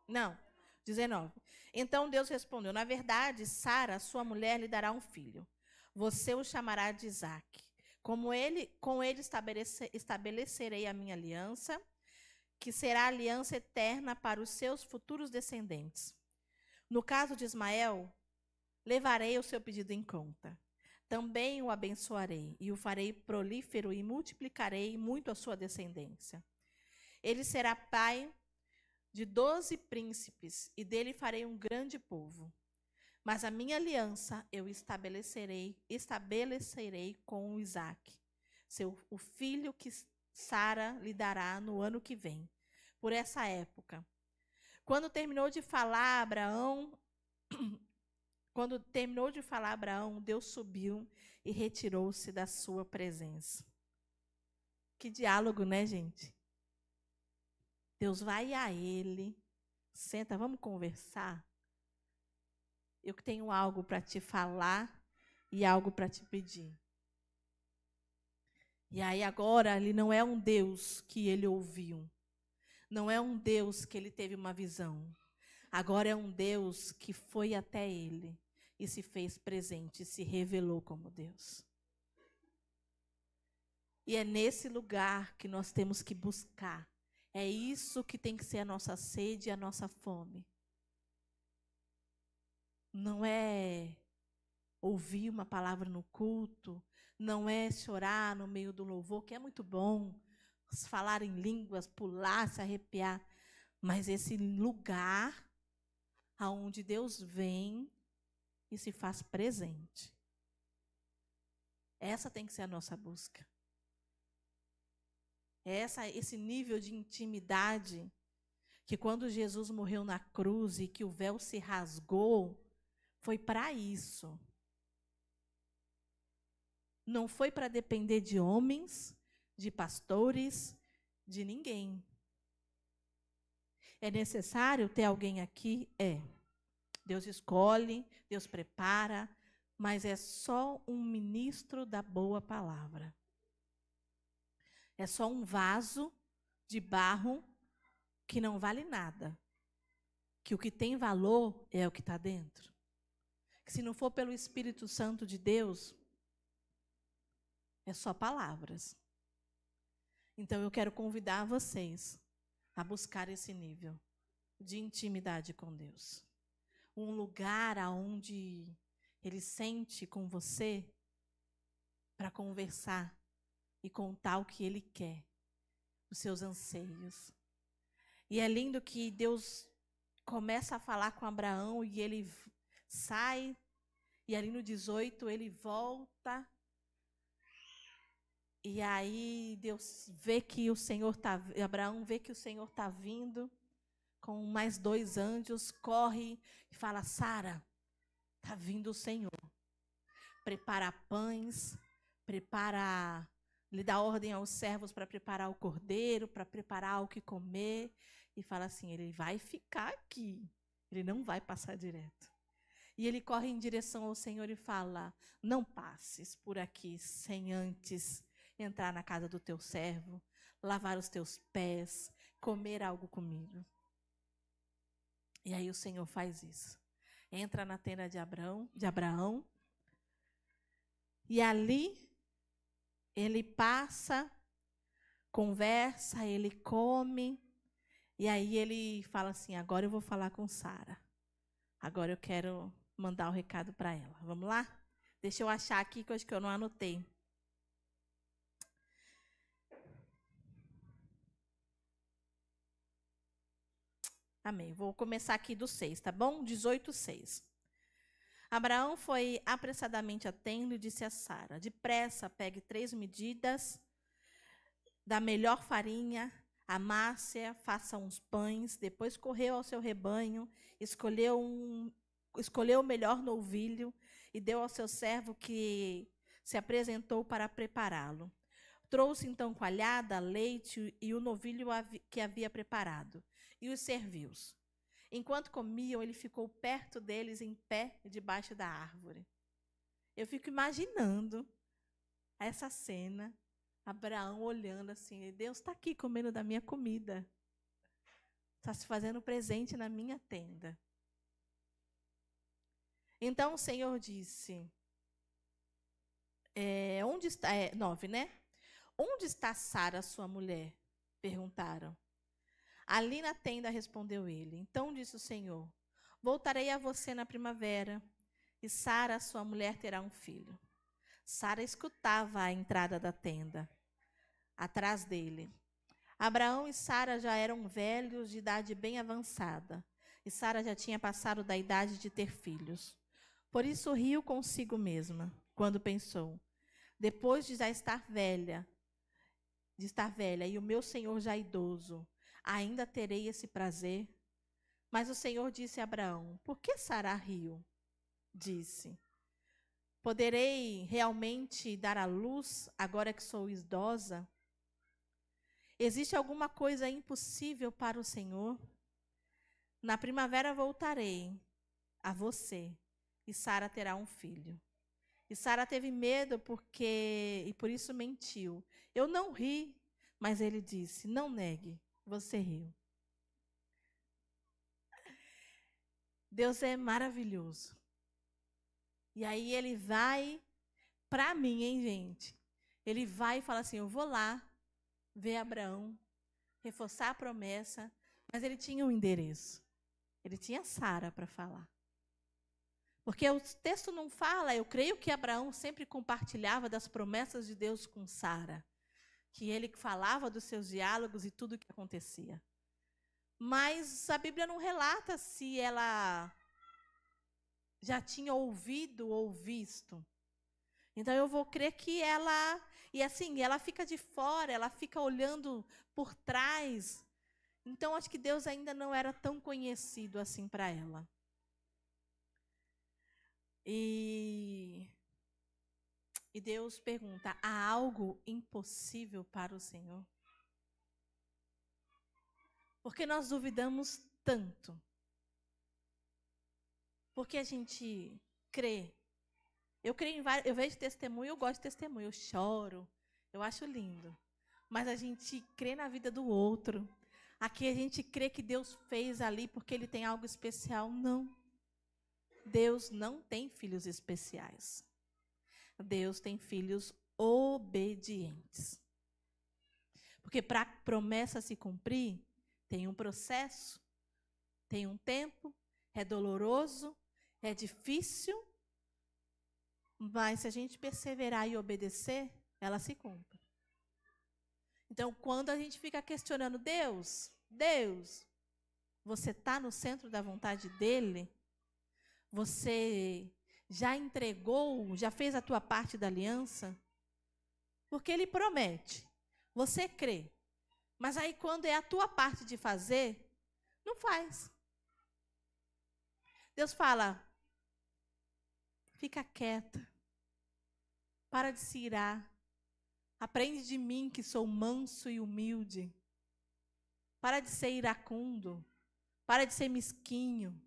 Não, 19. Então Deus respondeu, na verdade, Sara, sua mulher, lhe dará um filho. Você o chamará de Isaque. Com ele estabelecerei a minha aliança, que será a aliança eterna para os seus futuros descendentes. No caso de Ismael, levarei o seu pedido em conta. Também o abençoarei, e o farei prolífero, e multiplicarei muito a sua descendência. Ele será pai de 12 príncipes, e dele farei um grande povo. Mas a minha aliança eu estabelecerei com Isaque, o filho que Sara lhe dará no ano que vem, por essa época. Quando terminou de falar Abraão, Deus subiu e retirou-se da sua presença. Que diálogo, né, gente? Deus vai a ele, senta, vamos conversar. Eu tenho algo para te falar e algo para te pedir. E aí agora ele não é um Deus que ele ouviu. Não é um Deus que ele teve uma visão. Agora é um Deus que foi até ele e se fez presente, se revelou como Deus. E é nesse lugar que nós temos que buscar. É isso que tem que ser a nossa sede e a nossa fome. Não é ouvir uma palavra no culto, não é chorar no meio do louvor, que é muito bom, falar em línguas, pular, se arrepiar, mas esse lugar aonde Deus vem e se faz presente. Essa tem que ser a nossa busca. Esse nível de intimidade que quando Jesus morreu na cruz e que o véu se rasgou, foi para isso. Não foi para depender de homens, de pastores, de ninguém. É necessário ter alguém aqui? É. Deus escolhe, Deus prepara, mas é só um ministro da boa palavra. É só um vaso de barro que não vale nada. Que o que tem valor é o que está dentro. Que se não for pelo Espírito Santo de Deus, é só palavras. Então eu quero convidar vocês a buscar esse nível de intimidade com Deus. Um lugar onde Ele sente com você para conversar e contar o que Ele quer, os seus anseios. E é lindo que Deus começa a falar com Abraão e ele sai, e ali no 18 ele volta. E aí Deus vê que o Senhor Abraão vê que o Senhor está vindo com mais 2 anjos, corre e fala: Sara, está vindo o Senhor. Prepara pães, lhe dá ordem aos servos para preparar o cordeiro, para preparar o que comer. E fala assim: ele vai ficar aqui, ele não vai passar direto. E ele corre em direção ao Senhor e fala: não passes por aqui sem antes entrar na casa do teu servo, lavar os teus pés, comer algo comigo. E aí o Senhor faz isso. Entra na tenda de Abraão, e ali ele passa, conversa, ele come, e aí ele fala assim: agora eu vou falar com Sara. Agora eu quero mandar o recado para ela. Vamos lá? Deixa eu achar aqui, que eu acho que eu não anotei. Amém. Vou começar aqui do 6, tá bom? 18:6. Abraão foi apressadamente à tenda e disse a Sara: depressa, pegue 3 medidas da melhor farinha, amasse-a, faça uns pães. Depois correu ao seu rebanho, escolheu o melhor novilho e deu ao seu servo, que se apresentou para prepará-lo. Trouxe então coalhada, leite e o novilho que havia preparado, e os serviu. Enquanto comiam, ele ficou perto deles, em pé, debaixo da árvore. Eu fico imaginando essa cena, Abraão olhando assim: Deus está aqui comendo da minha comida, está se fazendo presente na minha tenda. Então o Senhor disse, 9, né? Onde está Sara, sua mulher? Perguntaram. Ali na tenda, respondeu ele. Então disse o Senhor: Voltarei a você na primavera, e Sara, sua mulher, terá um filho. Sara escutava a entrada da tenda, atrás dele. Abraão e Sara já eram velhos, de idade bem avançada, e Sara já tinha passado da idade de ter filhos. Por isso riu consigo mesma, quando pensou: depois de estar velha, e o meu senhor já idoso, ainda terei esse prazer? Mas o Senhor disse a Abraão: por que Sara riu? Disse: poderei realmente dar à luz agora que sou idosa? Existe alguma coisa impossível para o Senhor? Na primavera voltarei a você, e Sara terá um filho. E Sara teve medo e por isso mentiu. Eu não ri, mas ele disse: não negue, você riu. Deus é maravilhoso. E aí ele vai, para mim, hein, gente? Ele vai e fala assim: eu vou lá ver Abraão, reforçar a promessa, mas ele tinha um endereço. Ele tinha Sara para falar. Porque o texto não fala, eu creio que Abraão sempre compartilhava das promessas de Deus com Sara, que ele falava dos seus diálogos e tudo o que acontecia. Mas a Bíblia não relata se ela já tinha ouvido ou visto. Então eu vou crer que ela, e assim, ela fica de fora, ela fica olhando por trás. Então acho que Deus ainda não era tão conhecido assim para ela. E Deus pergunta: há algo impossível para o Senhor? Porque nós duvidamos tanto. Porque a gente crê. Eu creio em vários, eu vejo testemunho, eu gosto de testemunho, eu choro, eu acho lindo. Mas a gente crê na vida do outro. Aqui a gente crê que Deus fez ali porque Ele tem algo especial. Não. Deus não tem filhos especiais. Deus tem filhos obedientes. Porque para a promessa se cumprir, tem um processo, tem um tempo, é doloroso, é difícil, mas se a gente perseverar e obedecer, ela se cumpre. Então, quando a gente fica questionando Deus, você está no centro da vontade dEle? Você já entregou, já fez a tua parte da aliança? Porque Ele promete, você crê. Mas aí quando é a tua parte de fazer, não faz. Deus fala: fica quieta, para de se irar, aprende de mim que sou manso e humilde. Para de ser iracundo, para de ser mesquinho,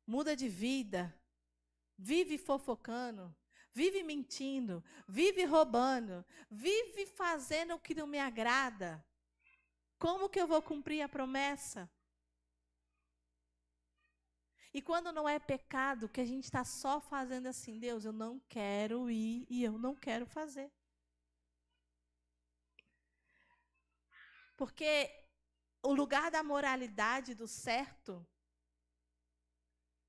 muda de vida, vive fofocando, vive mentindo, vive roubando, vive fazendo o que não me agrada. Como que eu vou cumprir a promessa? E quando não é pecado, que a gente está só fazendo assim: Deus, eu não quero ir e eu não quero fazer. Porque o lugar da moralidade, do certo,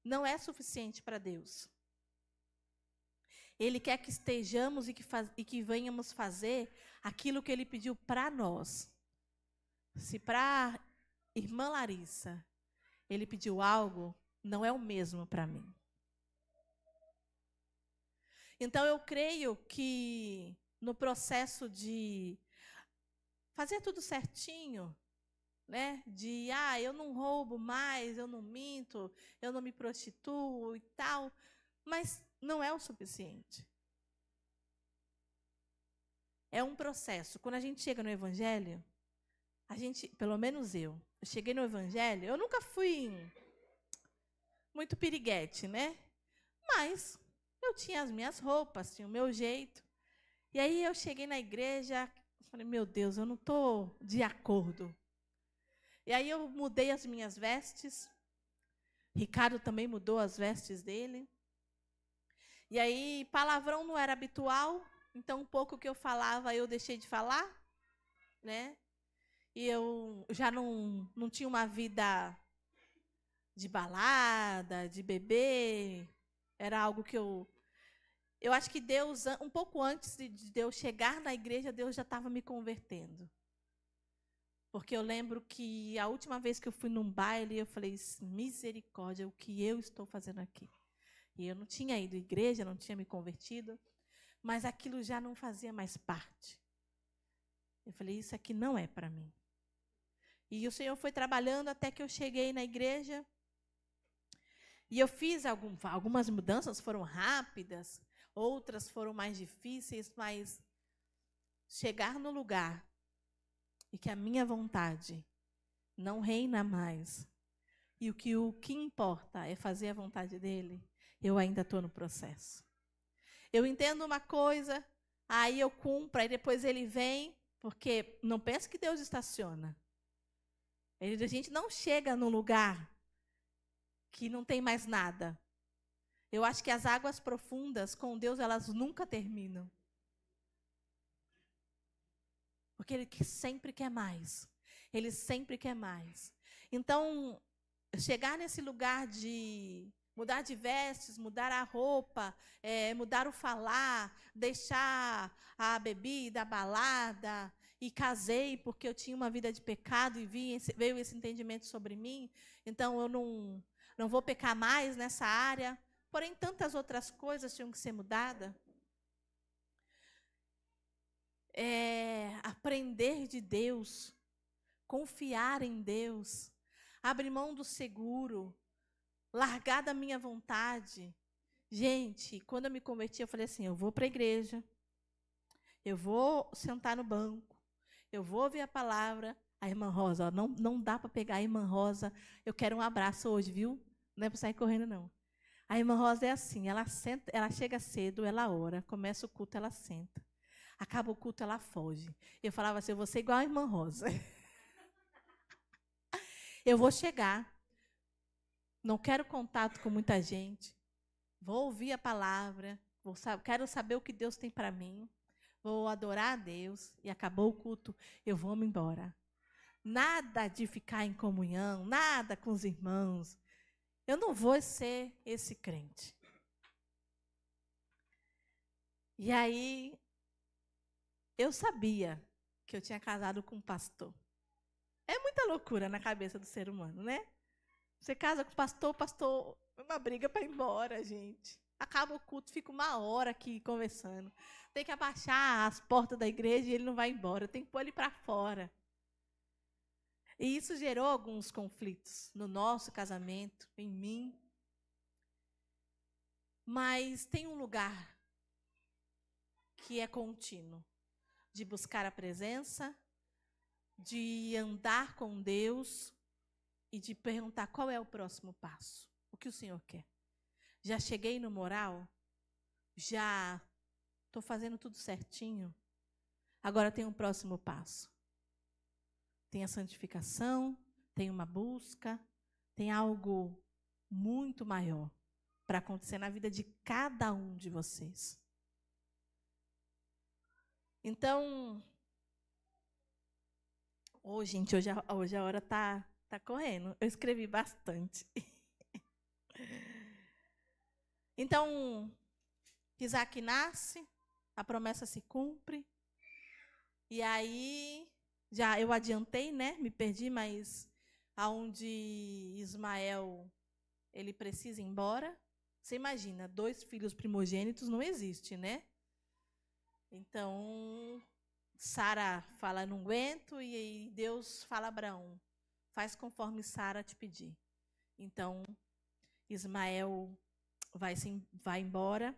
não é suficiente para Deus. Ele quer que estejamos e que venhamos fazer aquilo que Ele pediu para nós. Se para a irmã Larissa Ele pediu algo, não é o mesmo para mim. Então eu creio que no processo de fazer tudo certinho, né? De eu não roubo mais, eu não minto, eu não me prostituo e tal, mas não é o suficiente. É um processo. Quando a gente chega no Evangelho, pelo menos eu cheguei no Evangelho, eu nunca fui muito piriguete, né? Mas eu tinha as minhas roupas, tinha o meu jeito. E aí eu cheguei na igreja, falei: meu Deus, eu não estou de acordo. E aí eu mudei as minhas vestes. Ricardo também mudou as vestes dele. E aí palavrão não era habitual, então um pouco que eu falava eu deixei de falar, né? E eu já não tinha uma vida de balada, de beber. Era algo que eu acho que Deus, um pouco antes de eu chegar na igreja, Deus já estava me convertendo. Porque eu lembro que a última vez que eu fui num baile, eu falei, misericórdia, o que eu estou fazendo aqui? E eu não tinha ido à igreja, não tinha me convertido, mas aquilo já não fazia mais parte. Eu falei, isso aqui não é para mim. E o Senhor foi trabalhando até que eu cheguei na igreja. E eu fiz algumas mudanças, foram rápidas, outras foram mais difíceis, mas chegar no lugar e que a minha vontade não reina mais, e o que importa é fazer a vontade dele, eu ainda estou no processo. Eu entendo uma coisa, aí eu cumpro, aí depois ele vem, porque não pense que Deus estaciona. A gente não chega num lugar que não tem mais nada. Eu acho que as águas profundas com Deus, elas nunca terminam. Porque Ele sempre quer mais. Ele sempre quer mais. Então, chegar nesse lugar de mudar de vestes, mudar a roupa, mudar o falar, deixar a bebida, a balada, e casei porque eu tinha uma vida de pecado e veio esse entendimento sobre mim, então eu não vou pecar mais nessa área. Porém, tantas outras coisas tinham que ser mudadas. Aprender de Deus, confiar em Deus, abrir mão do seguro, largar da minha vontade. Gente, quando eu me converti, eu falei assim, eu vou para a igreja, eu vou sentar no banco, eu vou ouvir a palavra. A irmã Rosa, ó, não dá para pegar a irmã Rosa, eu quero um abraço hoje, viu? Não é para sair correndo, não. A irmã Rosa é assim, ela chega cedo, ela ora, começa o culto, ela senta. Acaba o culto, ela foge. Eu falava assim, eu vou ser igual a irmã Rosa. Eu vou chegar, não quero contato com muita gente, vou ouvir a palavra, quero saber o que Deus tem para mim, vou adorar a Deus, e acabou o culto, eu vou me embora. Nada de ficar em comunhão, nada com os irmãos. Eu não vou ser esse crente. E aí, eu sabia que eu tinha casado com um pastor. É muita loucura na cabeça do ser humano, né? Você casa com o pastor é uma briga para ir embora, gente. Acaba o culto, fica uma hora aqui conversando. Tem que abaixar as portas da igreja e ele não vai embora. Tem que pôr ele para fora. E isso gerou alguns conflitos no nosso casamento, em mim. Mas tem um lugar que é contínuo, de buscar a presença, de andar com Deus e de perguntar qual é o próximo passo. O que o Senhor quer? Já cheguei no moral? Já estou fazendo tudo certinho? Agora tem um próximo passo. Tem a santificação, tem uma busca, tem algo muito maior para acontecer na vida de cada um de vocês. Então, gente, hoje a hora está correndo. Eu escrevi bastante. Então, Isaac nasce, a promessa se cumpre. E aí, já eu adiantei, né? Me perdi, mas aonde Ismael ele precisa ir embora. Você imagina, 2 filhos primogênitos não existe, né? Então, Sara fala, não aguento, e aí Deus fala a Abraão, faz conforme Sara te pedir. Então, Ismael vai embora,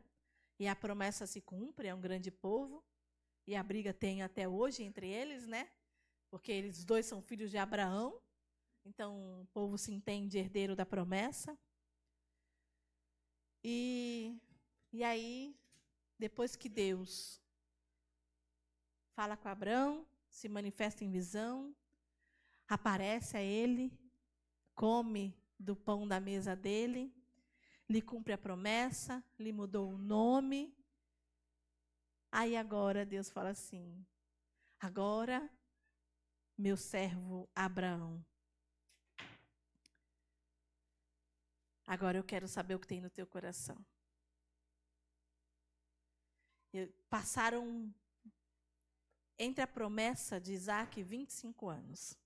e a promessa se cumpre, é um grande povo, e a briga tem até hoje entre eles, né? Porque eles 2 são filhos de Abraão, então o povo se entende herdeiro da promessa. E aí, depois que Deus fala com Abraão, se manifesta em visão, aparece a ele, come do pão da mesa dele, lhe cumpre a promessa, lhe mudou o nome. Aí agora Deus fala assim, agora meu servo Abraão, Agora eu quero saber o que tem no teu coração. Passaram entre a promessa de Isaac 25 anos.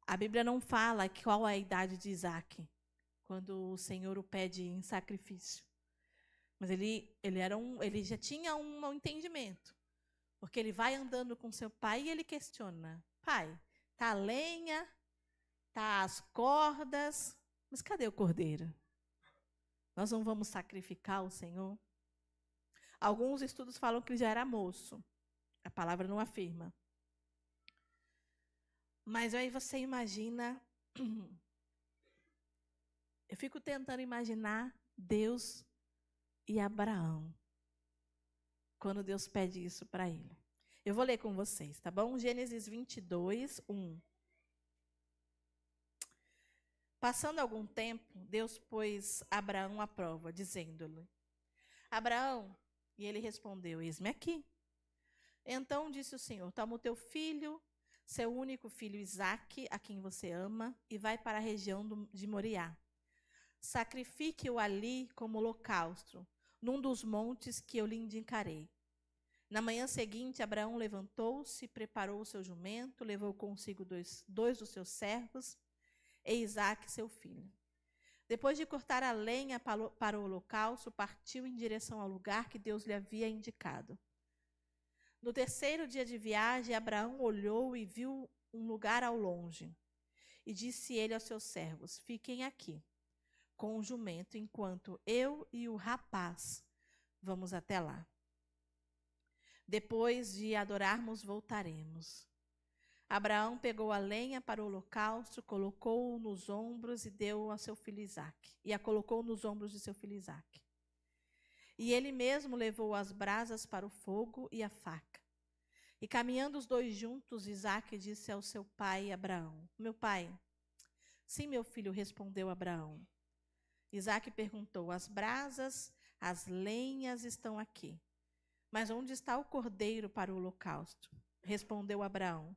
A Bíblia não fala qual é a idade de Isaac, quando o Senhor o pede em sacrifício. Mas ele já tinha um entendimento. Porque ele vai andando com seu pai e ele questiona. Pai, tá a lenha, tá as cordas, mas cadê o cordeiro? Nós não vamos sacrificar o Senhor? Alguns estudos falam que ele já era moço. A palavra não afirma. Mas aí você imagina... Eu fico tentando imaginar Deus e Abraão, quando Deus pede isso para ele. Eu vou ler com vocês, tá bom? Gênesis 22, 1. Passando algum tempo, Deus pôs Abraão à prova, dizendo-lhe: Abraão, e ele respondeu: eis-me aqui. Então disse o Senhor: toma o teu filho, seu único filho Isaque, a quem você ama, e vai para a região de Moriá. Sacrifique-o ali como holocausto, num dos montes que eu lhe indicarei. Na manhã seguinte, Abraão levantou-se, preparou o seu jumento, levou consigo dois dos seus servos e Isaque, seu filho. Depois de cortar a lenha para o holocausto, partiu em direção ao lugar que Deus lhe havia indicado. No terceiro dia de viagem, Abraão olhou e viu um lugar ao longe. E disse ele aos seus servos: fiquem aqui com o jumento, enquanto eu e o rapaz vamos até lá. Depois de adorarmos, voltaremos. Abraão pegou a lenha para o holocausto, colocou-o nos ombros e deu a seu filho Isaque. E a colocou nos ombros de seu filho Isaque. E ele mesmo levou as brasas para o fogo e a faca. E caminhando os dois juntos, Isaque disse ao seu pai Abraão: meu pai. Sim, meu filho, respondeu Abraão. Isaque perguntou: as brasas, as lenhas estão aqui. Mas onde está o cordeiro para o holocausto? Respondeu Abraão: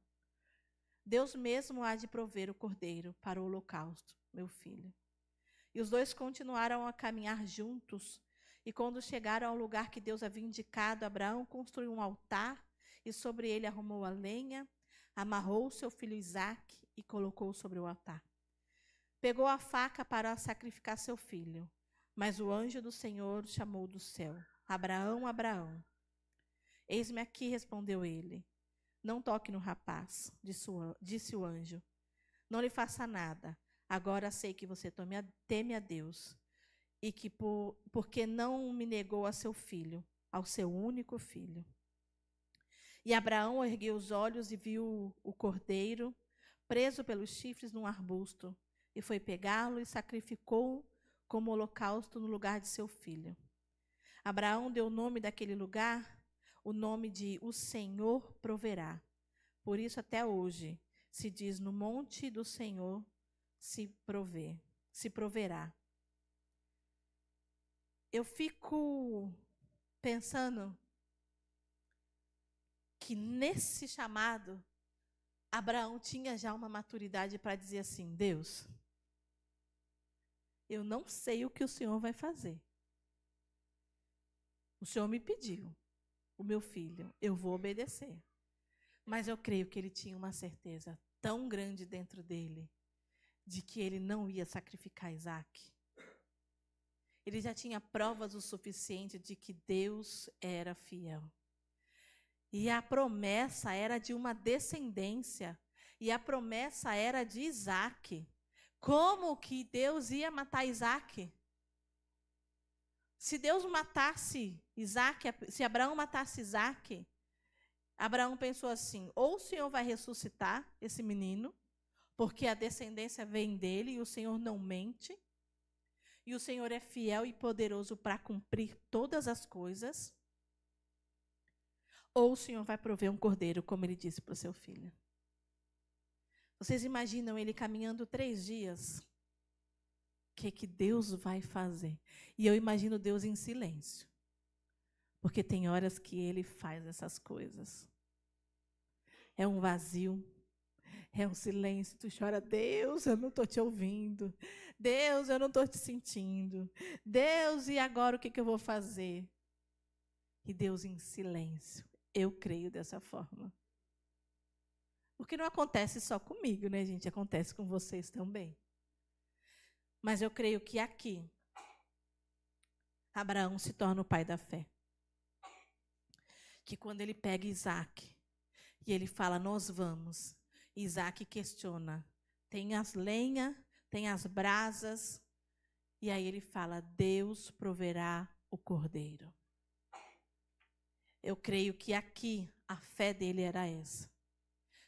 Deus mesmo há de prover o cordeiro para o holocausto, meu filho. E os dois continuaram a caminhar juntos, e quando chegaram ao lugar que Deus havia indicado, Abraão construiu um altar, e sobre ele arrumou a lenha, amarrou seu filho Isaque e colocou-o sobre o altar. Pegou a faca para sacrificar seu filho, mas o anjo do Senhor chamou do céu: Abraão, Abraão. Eis-me aqui, respondeu ele. Não toque no rapaz, disse o anjo. Não lhe faça nada. Agora sei que você teme a Deus, e que porque não me negou a seu filho, ao seu único filho. E Abraão ergueu os olhos e viu o cordeiro preso pelos chifres num arbusto, e foi pegá-lo e sacrificou como holocausto no lugar de seu filho. Abraão deu o nome daquele lugar, o nome de O Senhor Proverá. Por isso até hoje se diz: no monte do Senhor se proverá. Eu fico pensando que nesse chamado, Abraão tinha já uma maturidade para dizer assim: Deus, eu não sei o que o Senhor vai fazer. O Senhor me pediu, o meu filho, eu vou obedecer. Mas eu creio que ele tinha uma certeza tão grande dentro dele de que ele não ia sacrificar Isaque. Ele já tinha provas o suficiente de que Deus era fiel. E a promessa era de uma descendência. E a promessa era de Isaque. Como que Deus ia matar Isaque? Se Deus matasse Isaque, se Abraão matasse Isaque, Abraão pensou assim: ou o Senhor vai ressuscitar esse menino, porque a descendência vem dele e o Senhor não mente, e o Senhor é fiel e poderoso para cumprir todas as coisas, ou o Senhor vai prover um cordeiro, como ele disse para o seu filho. Vocês imaginam ele caminhando 3 dias? O que Deus vai fazer? E eu imagino Deus em silêncio. Porque tem horas que ele faz essas coisas. É um vazio, É um silêncio, tu chora, Deus, eu não estou te ouvindo. Deus, eu não estou te sentindo. Deus, e agora o que eu vou fazer? E Deus em silêncio. Eu creio dessa forma. Porque não acontece só comigo, né, gente? Acontece com vocês também. Mas eu creio que aqui, Abraão se torna o pai da fé. Que quando ele pega Isaac, e ele fala, nós vamos. Isaac questiona, tem as lenhas, tem as brasas. E aí ele fala, Deus proverá o cordeiro. Eu creio que aqui a fé dele era essa.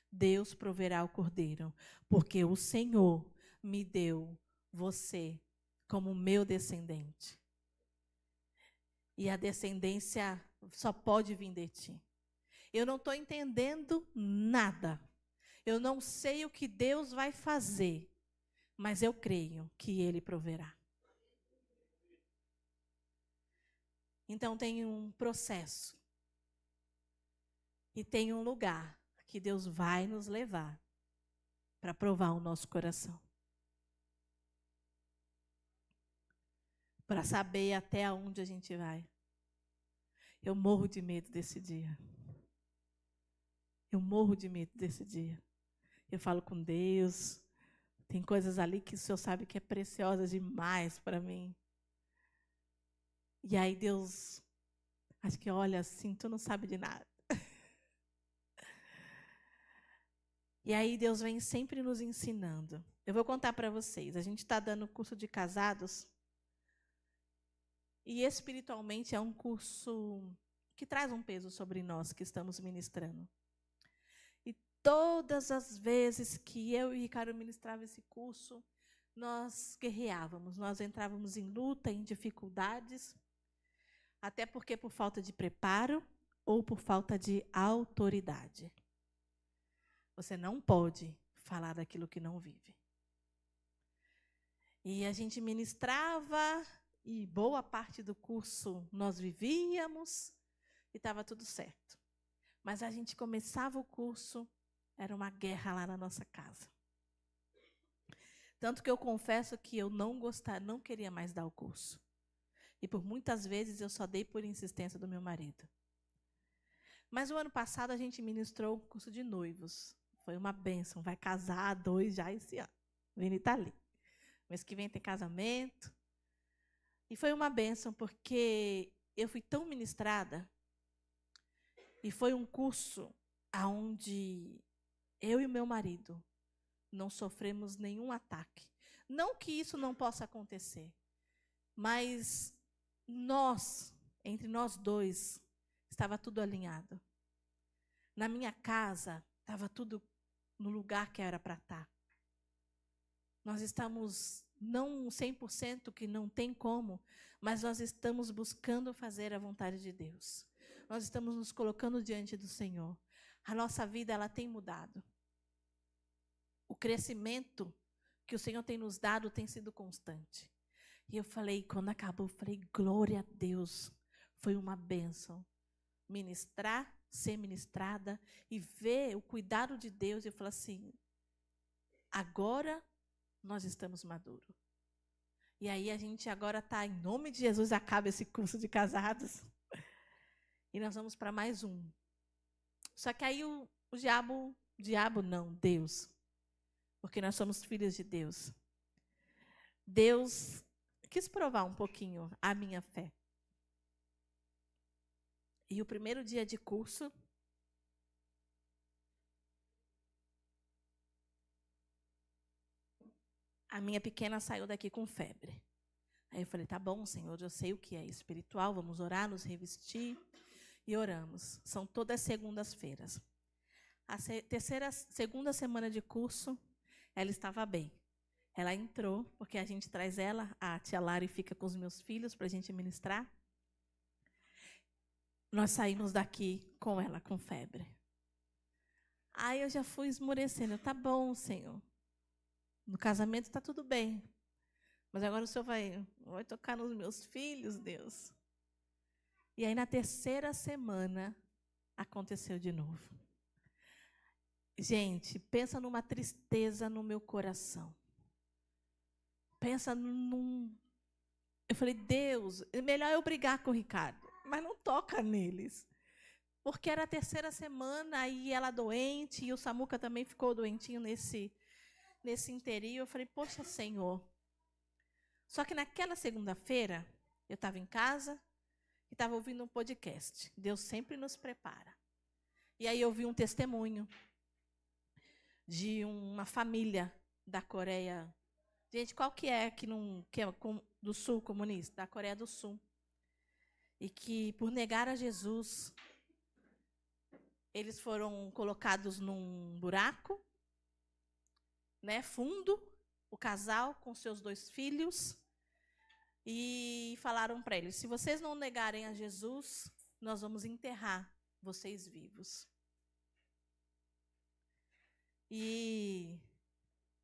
Deus proverá o cordeiro, porque o Senhor me deu você como meu descendente. E a descendência só pode vir de ti. Eu não estou entendendo nada. Eu não sei o que Deus vai fazer, mas eu creio que Ele proverá. Então tem um processo. E tem um lugar que Deus vai nos levar para provar o nosso coração. Para saber até onde a gente vai. Eu morro de medo desse dia. Eu morro de medo desse dia. Eu falo com Deus. Tem coisas ali que o Senhor sabe que é preciosa demais para mim. E aí Deus, acho que olha assim, tu não sabe de nada. E aí Deus vem sempre nos ensinando. Eu vou contar para vocês. A gente está dando curso de casados. E espiritualmente é um curso que traz um peso sobre nós que estamos ministrando. E todas as vezes que eu e Ricardo ministrava esse curso, nós guerreávamos, nós entrávamos em luta, em dificuldades, até porque por falta de preparo ou por falta de autoridade. Você não pode falar daquilo que não vive. E a gente ministrava, e boa parte do curso nós vivíamos, e estava tudo certo. Mas a gente começava o curso, era uma guerra lá na nossa casa. Tanto que eu confesso que eu não queria mais dar o curso. E por muitas vezes eu só dei por insistência do meu marido. Mas o ano passado a gente ministrou o curso de noivos. Foi uma bênção, vai casar 2 já esse ano. Vini está ali. Mês que vem tem casamento. E foi uma bênção porque eu fui tão ministrada. E foi um curso onde eu e o meu marido não sofremos nenhum ataque. Não que isso não possa acontecer, mas entre nós dois, estava tudo alinhado. Na minha casa, estava tudo no lugar que era para estar. Nós estamos, não 100% que não tem como, mas nós estamos buscando fazer a vontade de Deus. Nós estamos nos colocando diante do Senhor. A nossa vida, ela tem mudado. O crescimento que o Senhor tem nos dado tem sido constante. E eu falei, quando acabou, eu falei, glória a Deus. Foi uma bênção. Ministrar, ser ministrada e ver o cuidado de Deus. E eu falei assim, agora nós estamos maduros. E aí a gente agora está, em nome de Jesus, acaba esse curso de casados. E nós vamos para mais um. Só que aí o diabo não, Deus. Porque nós somos filhos de Deus. Deus quis provar um pouquinho a minha fé. E o primeiro dia de curso, a minha pequena saiu daqui com febre. Aí eu falei, tá bom, Senhor, eu sei o que é espiritual, vamos orar, nos revestir. E oramos. São todas segundas-feiras. A segunda semana de curso, ela estava bem. Ela entrou, porque a gente traz ela, a tia Lari fica com os meus filhos para a gente ministrar. Nós saímos daqui com ela com febre. Aí eu já fui esmorecendo. Tá bom, Senhor. No casamento está tudo bem. Mas agora o Senhor vai tocar nos meus filhos, Deus. E aí, na terceira semana, aconteceu de novo. Gente, pensa numa tristeza no meu coração. Pensa num... Eu falei, Deus, é melhor eu brigar com o Ricardo, mas não toca neles. Porque era a terceira semana e ela doente, e o Samuca também ficou doentinho nesse interim. Eu falei, poxa, Senhor. Só que naquela segunda-feira, eu estava em casa e estava ouvindo um podcast. Deus sempre nos prepara. E aí eu vi um testemunho de uma família da Coreia. Gente, qual que é do Sul comunista? Da Coreia do Sul. E que, por negar a Jesus, eles foram colocados num buraco, né, fundo, o casal com seus 2 filhos, e falaram para eles, se vocês não negarem a Jesus, nós vamos enterrar vocês vivos. E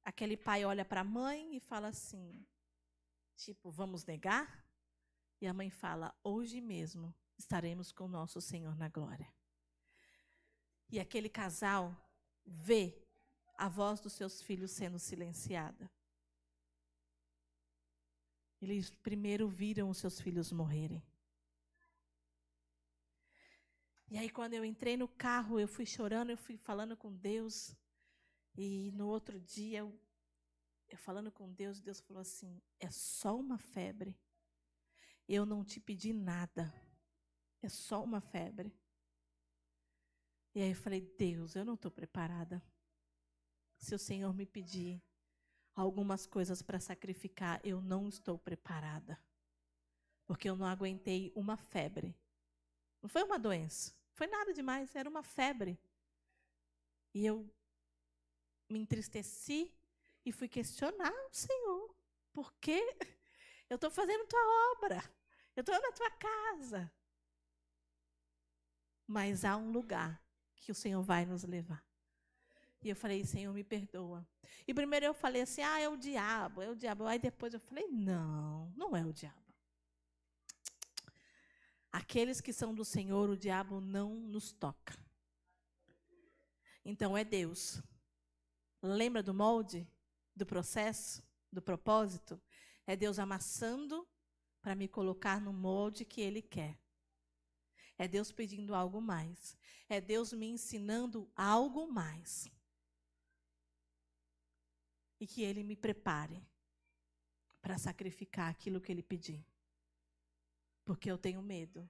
aquele pai olha para a mãe e fala assim, tipo, vamos negar? E a mãe fala, hoje mesmo estaremos com o nosso Senhor na glória. E aquele casal vê a voz dos seus filhos sendo silenciada. Eles primeiro viram os seus filhos morrerem. E aí, quando eu entrei no carro, eu fui chorando, eu fui falando com Deus. E no outro dia, eu falando com Deus, Deus falou assim, é só uma febre. Eu não te pedi nada. É só uma febre. E aí eu falei, Deus, eu não estou preparada. Se o Senhor me pedir algumas coisas para sacrificar, eu não estou preparada. Porque eu não aguentei uma febre. Não foi uma doença. Não foi nada demais, era uma febre. E eu me entristeci e fui questionar o Senhor. Por quê? Eu estou fazendo tua obra. Eu estou na tua casa. Mas há um lugar que o Senhor vai nos levar. E eu falei, Senhor, me perdoa. E primeiro eu falei assim, é o diabo, é o diabo. Aí depois eu falei, não, não é o diabo. Aqueles que são do Senhor, o diabo não nos toca. Então é Deus. Lembra do molde, do processo, do propósito? É Deus amassando para me colocar no molde que Ele quer. É Deus pedindo algo mais. É Deus me ensinando algo mais. E que Ele me prepare para sacrificar aquilo que Ele pedir. Porque eu tenho medo.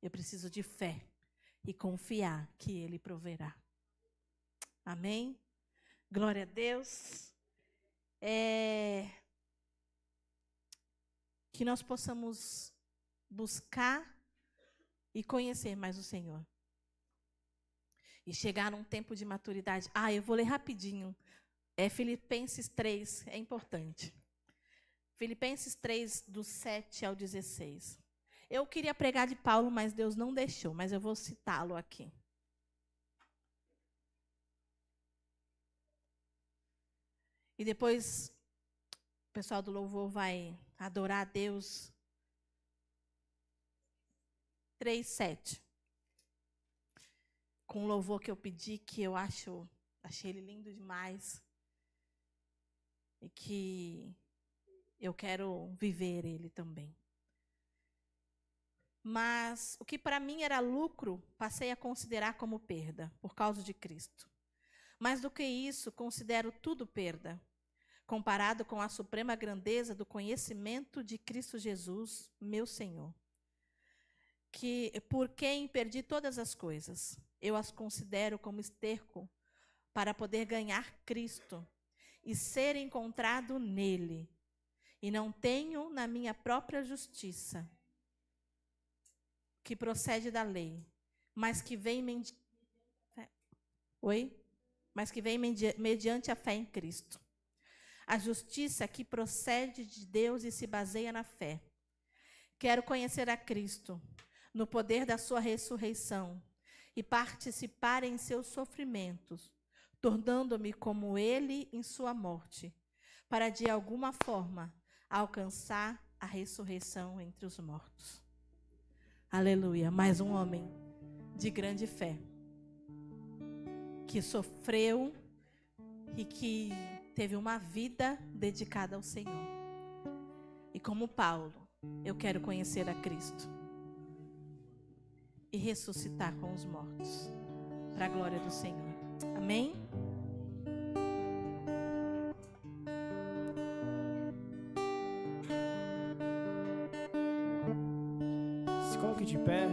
Eu preciso de fé e confiar que Ele proverá. Amém? Glória a Deus. Que nós possamos buscar e conhecer mais o Senhor. E chegar num tempo de maturidade. Eu vou ler rapidinho. Filipenses 3, é importante. Filipenses 3, do 7 ao 16. Eu queria pregar de Paulo, mas Deus não deixou, mas eu vou citá-lo aqui. E depois o pessoal do louvor vai adorar a Deus. 3, 7. Com o louvor que eu pedi, que eu achei ele lindo demais. E que eu quero viver ele também. Mas o que para mim era lucro, passei a considerar como perda, por causa de Cristo. Mais do que isso, considero tudo perda, comparado com a suprema grandeza do conhecimento de Cristo Jesus, meu Senhor. Que por quem perdi todas as coisas, eu as considero como esterco para poder ganhar Cristo e ser encontrado nele. E não tenho na minha própria justiça, que procede da lei, mas que vem mediante a fé em Cristo. A justiça que procede de Deus e se baseia na fé. Quero conhecer a Cristo, no poder da sua ressurreição, e participar em seus sofrimentos, tornando-me como ele em sua morte, para de alguma forma alcançar a ressurreição entre os mortos. Aleluia. Mais um homem de grande fé. que sofreu e que teve uma vida dedicada ao Senhor. E como Paulo, eu quero conhecer a Cristo e ressuscitar com os mortos, para a glória do Senhor. Amém? Se coloque de pé.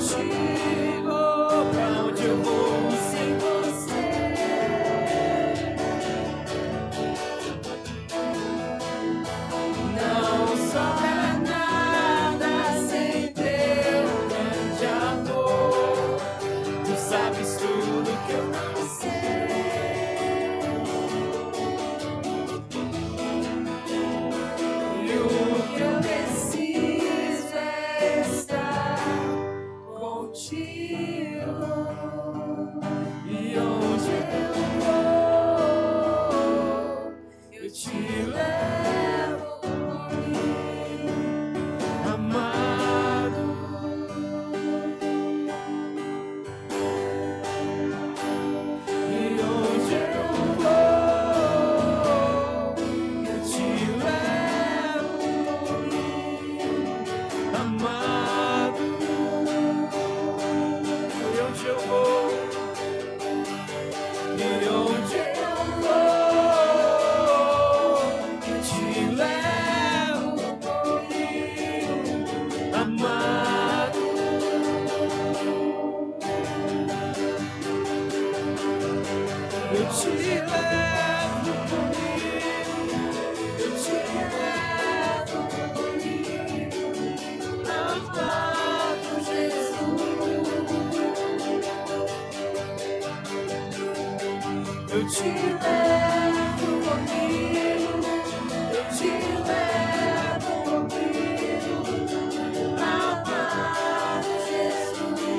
Contigo, pra onde eu vou? te levo comigo, eu te levo comigo, amado Jesus.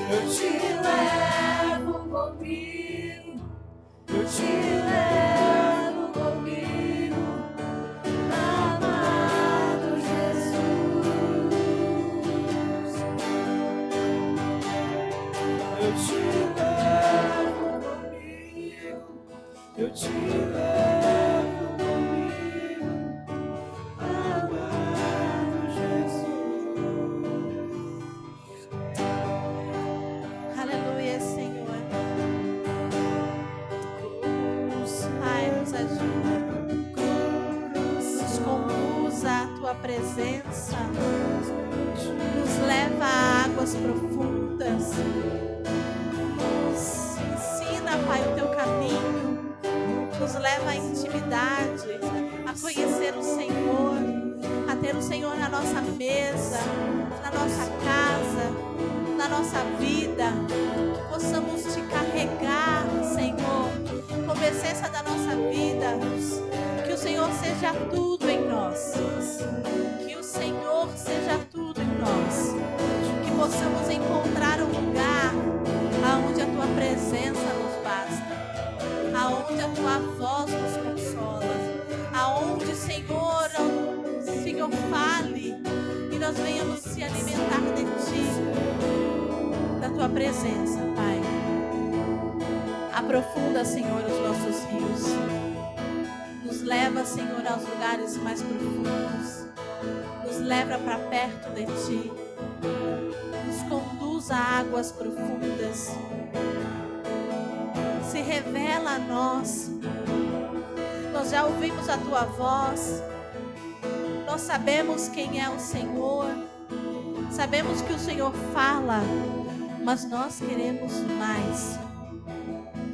Eu te levo comigo, eu te levo comigo, amado Jesus. Eu te levo comigo, eu te levo comigo, amado Jesus. Aleluia, Senhor. Pai, nos ajuda. Nos conduz à tua presença. Nos leva a águas profundas. Nos ensina, Pai, o teu caminho. Nos leva à intimidade, a conhecer o Senhor, a ter o Senhor na nossa mesa, na nossa casa, na nossa vida. Que possamos te carregar, Senhor, como essência da nossa vida. Que o Senhor seja tudo em nós. Que o Senhor seja tudo em nós. Que possamos encontrar um lugar aonde a tua presença nos basta, aonde a tua voz nos consola, aonde, Senhor, fale e nós venhamos se alimentar de ti, da tua presença, Pai. Aprofunda, Senhor, os nossos rios. Nos leva, Senhor, aos lugares mais profundos. Nos leva para perto de ti. Nos conduz a águas profundas. Se revela a nós. Nós já ouvimos a tua voz. Nós sabemos quem é o Senhor. Sabemos que o Senhor fala, mas nós queremos mais.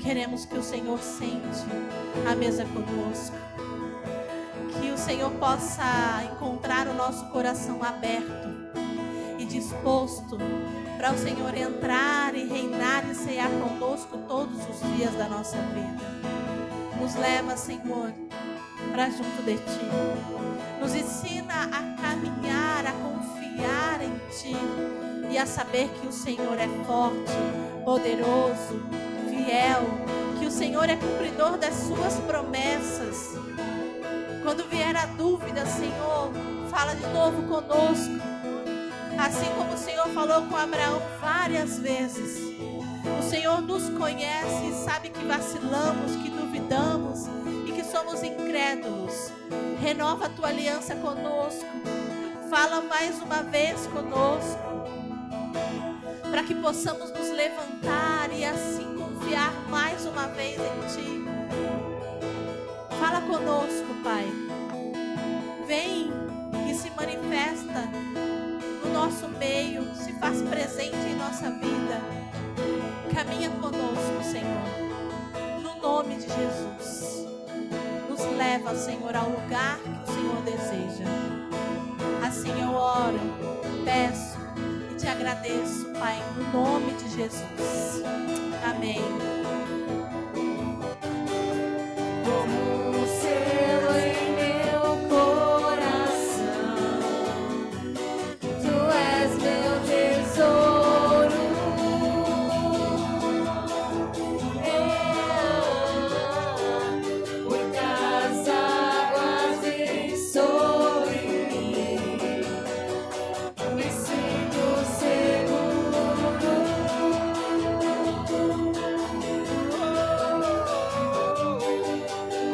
Queremos que o Senhor sente à mesa conosco. Que o Senhor possa encontrar o nosso coração aberto e disposto para o Senhor entrar e reinar e cear conosco todos os dias da nossa vida. Nos leva, Senhor, para junto de ti. Nos ensina a caminhar, a confiar em ti e a saber que o Senhor é forte, poderoso, fiel, que o Senhor é cumpridor das suas promessas. Quando vier a dúvida, Senhor, fala de novo conosco. Assim como o Senhor falou com Abraão várias vezes. O Senhor nos conhece e sabe que vacilamos, que duvidamos e que somos incrédulos. Renova a tua aliança conosco. Fala mais uma vez conosco, para que possamos nos levantar e assim confiar mais uma vez em ti. Fala conosco, Pai. Vem e se manifesta no nosso meio, se faz presente em nossa vida. Caminha conosco, Senhor, no nome de Jesus. Nos leva, Senhor, ao lugar que o Senhor deseja. Assim eu oro, peço e te agradeço, Pai, no nome de Jesus. Amém. Como um selo em meu coração, tu és meu tesouro. Muitas águas vêm sobre mim, me sinto seguro.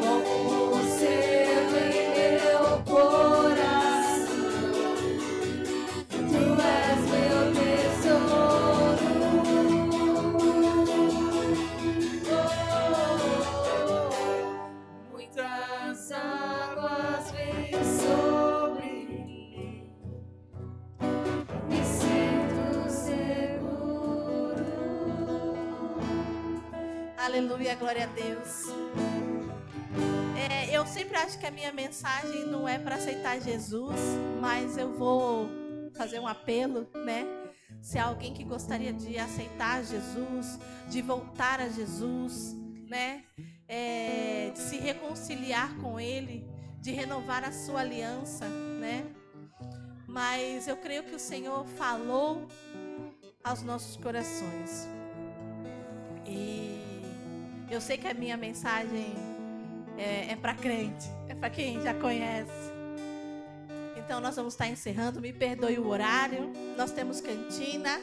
Como um selo em meu coração, tu és meu tesouro. Muitas águas vêm sobre mim, me sinto seguro. Aleluia, glória a Deus. Eu sempre acho que a minha mensagem não é para aceitar Jesus, mas eu vou fazer um apelo, né? Se há alguém que gostaria de aceitar Jesus, de voltar a Jesus, né? De se reconciliar com Ele, de renovar a sua aliança, né? Mas eu creio que o Senhor falou aos nossos corações. E eu sei que a minha mensagem é para crente, é para quem já conhece. Então nós vamos estar encerrando, me perdoe o horário. Nós temos cantina,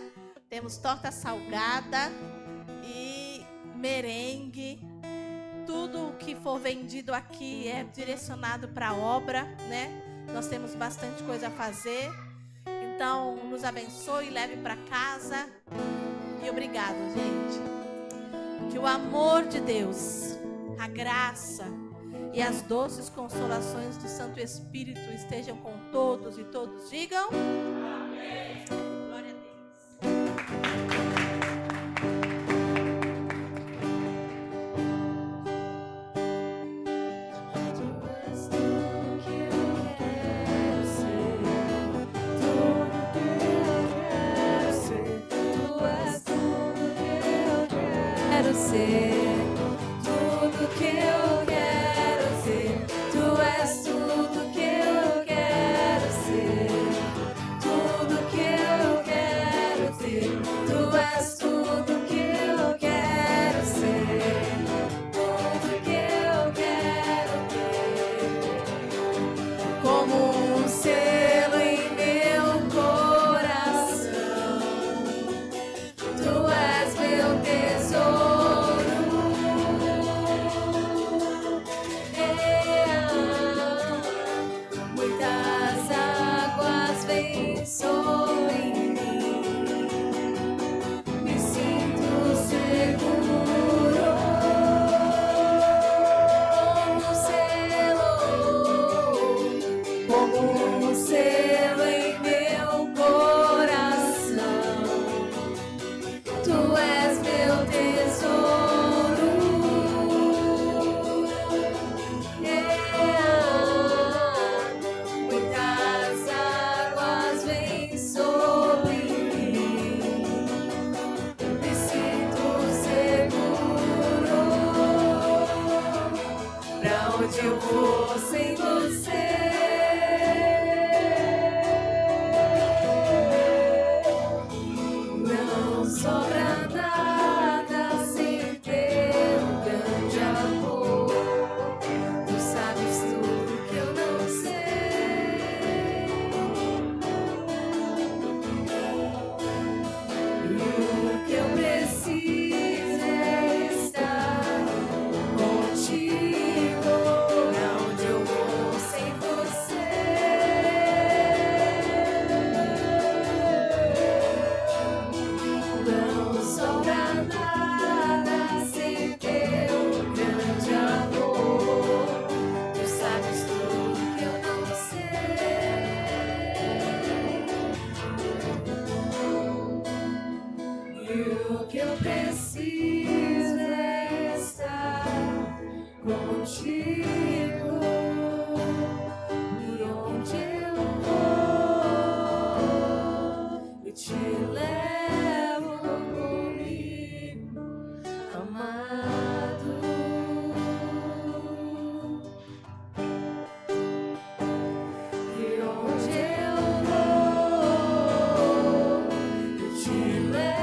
temos torta salgada e merengue. Tudo que for vendido aqui é direcionado para a obra, né? Nós temos bastante coisa a fazer. Então nos abençoe, leve para casa. E obrigado, gente. Que o amor de Deus, a graça e as doces consolações do Santo Espírito estejam com todos e todos digam amém. Glória a Deus. Tudo que eu quero ser, tu és tudo que eu quero ser, tudo que eu quero ter, tu és tudo que eu quero ser, tudo que eu quero ter, como um selo em meu coração, tu és meu tesouro. Eu vou sem você. Não sobra nada sem teu grande amor. Tu sabes tudo que eu não sei. E o que eu preciso é estar contigo. O que eu preciso é estar contigo por onde eu vou. Eu te levo comigo, amado. E onde eu vou, eu te levo.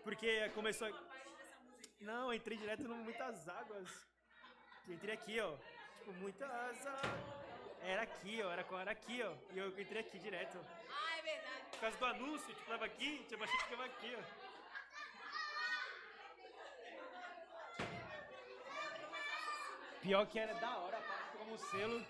Porque começou... Não, eu entrei direto no Muitas Águas. Eu entrei aqui, ó. Tipo, muitas águas. Era aqui, ó. Era aqui, ó. E eu entrei aqui direto. Ah, é verdade. Por causa do anúncio, tipo, tava aqui, tipo, achei que ficava aqui, ó. Pior que era da hora, pá, como selo.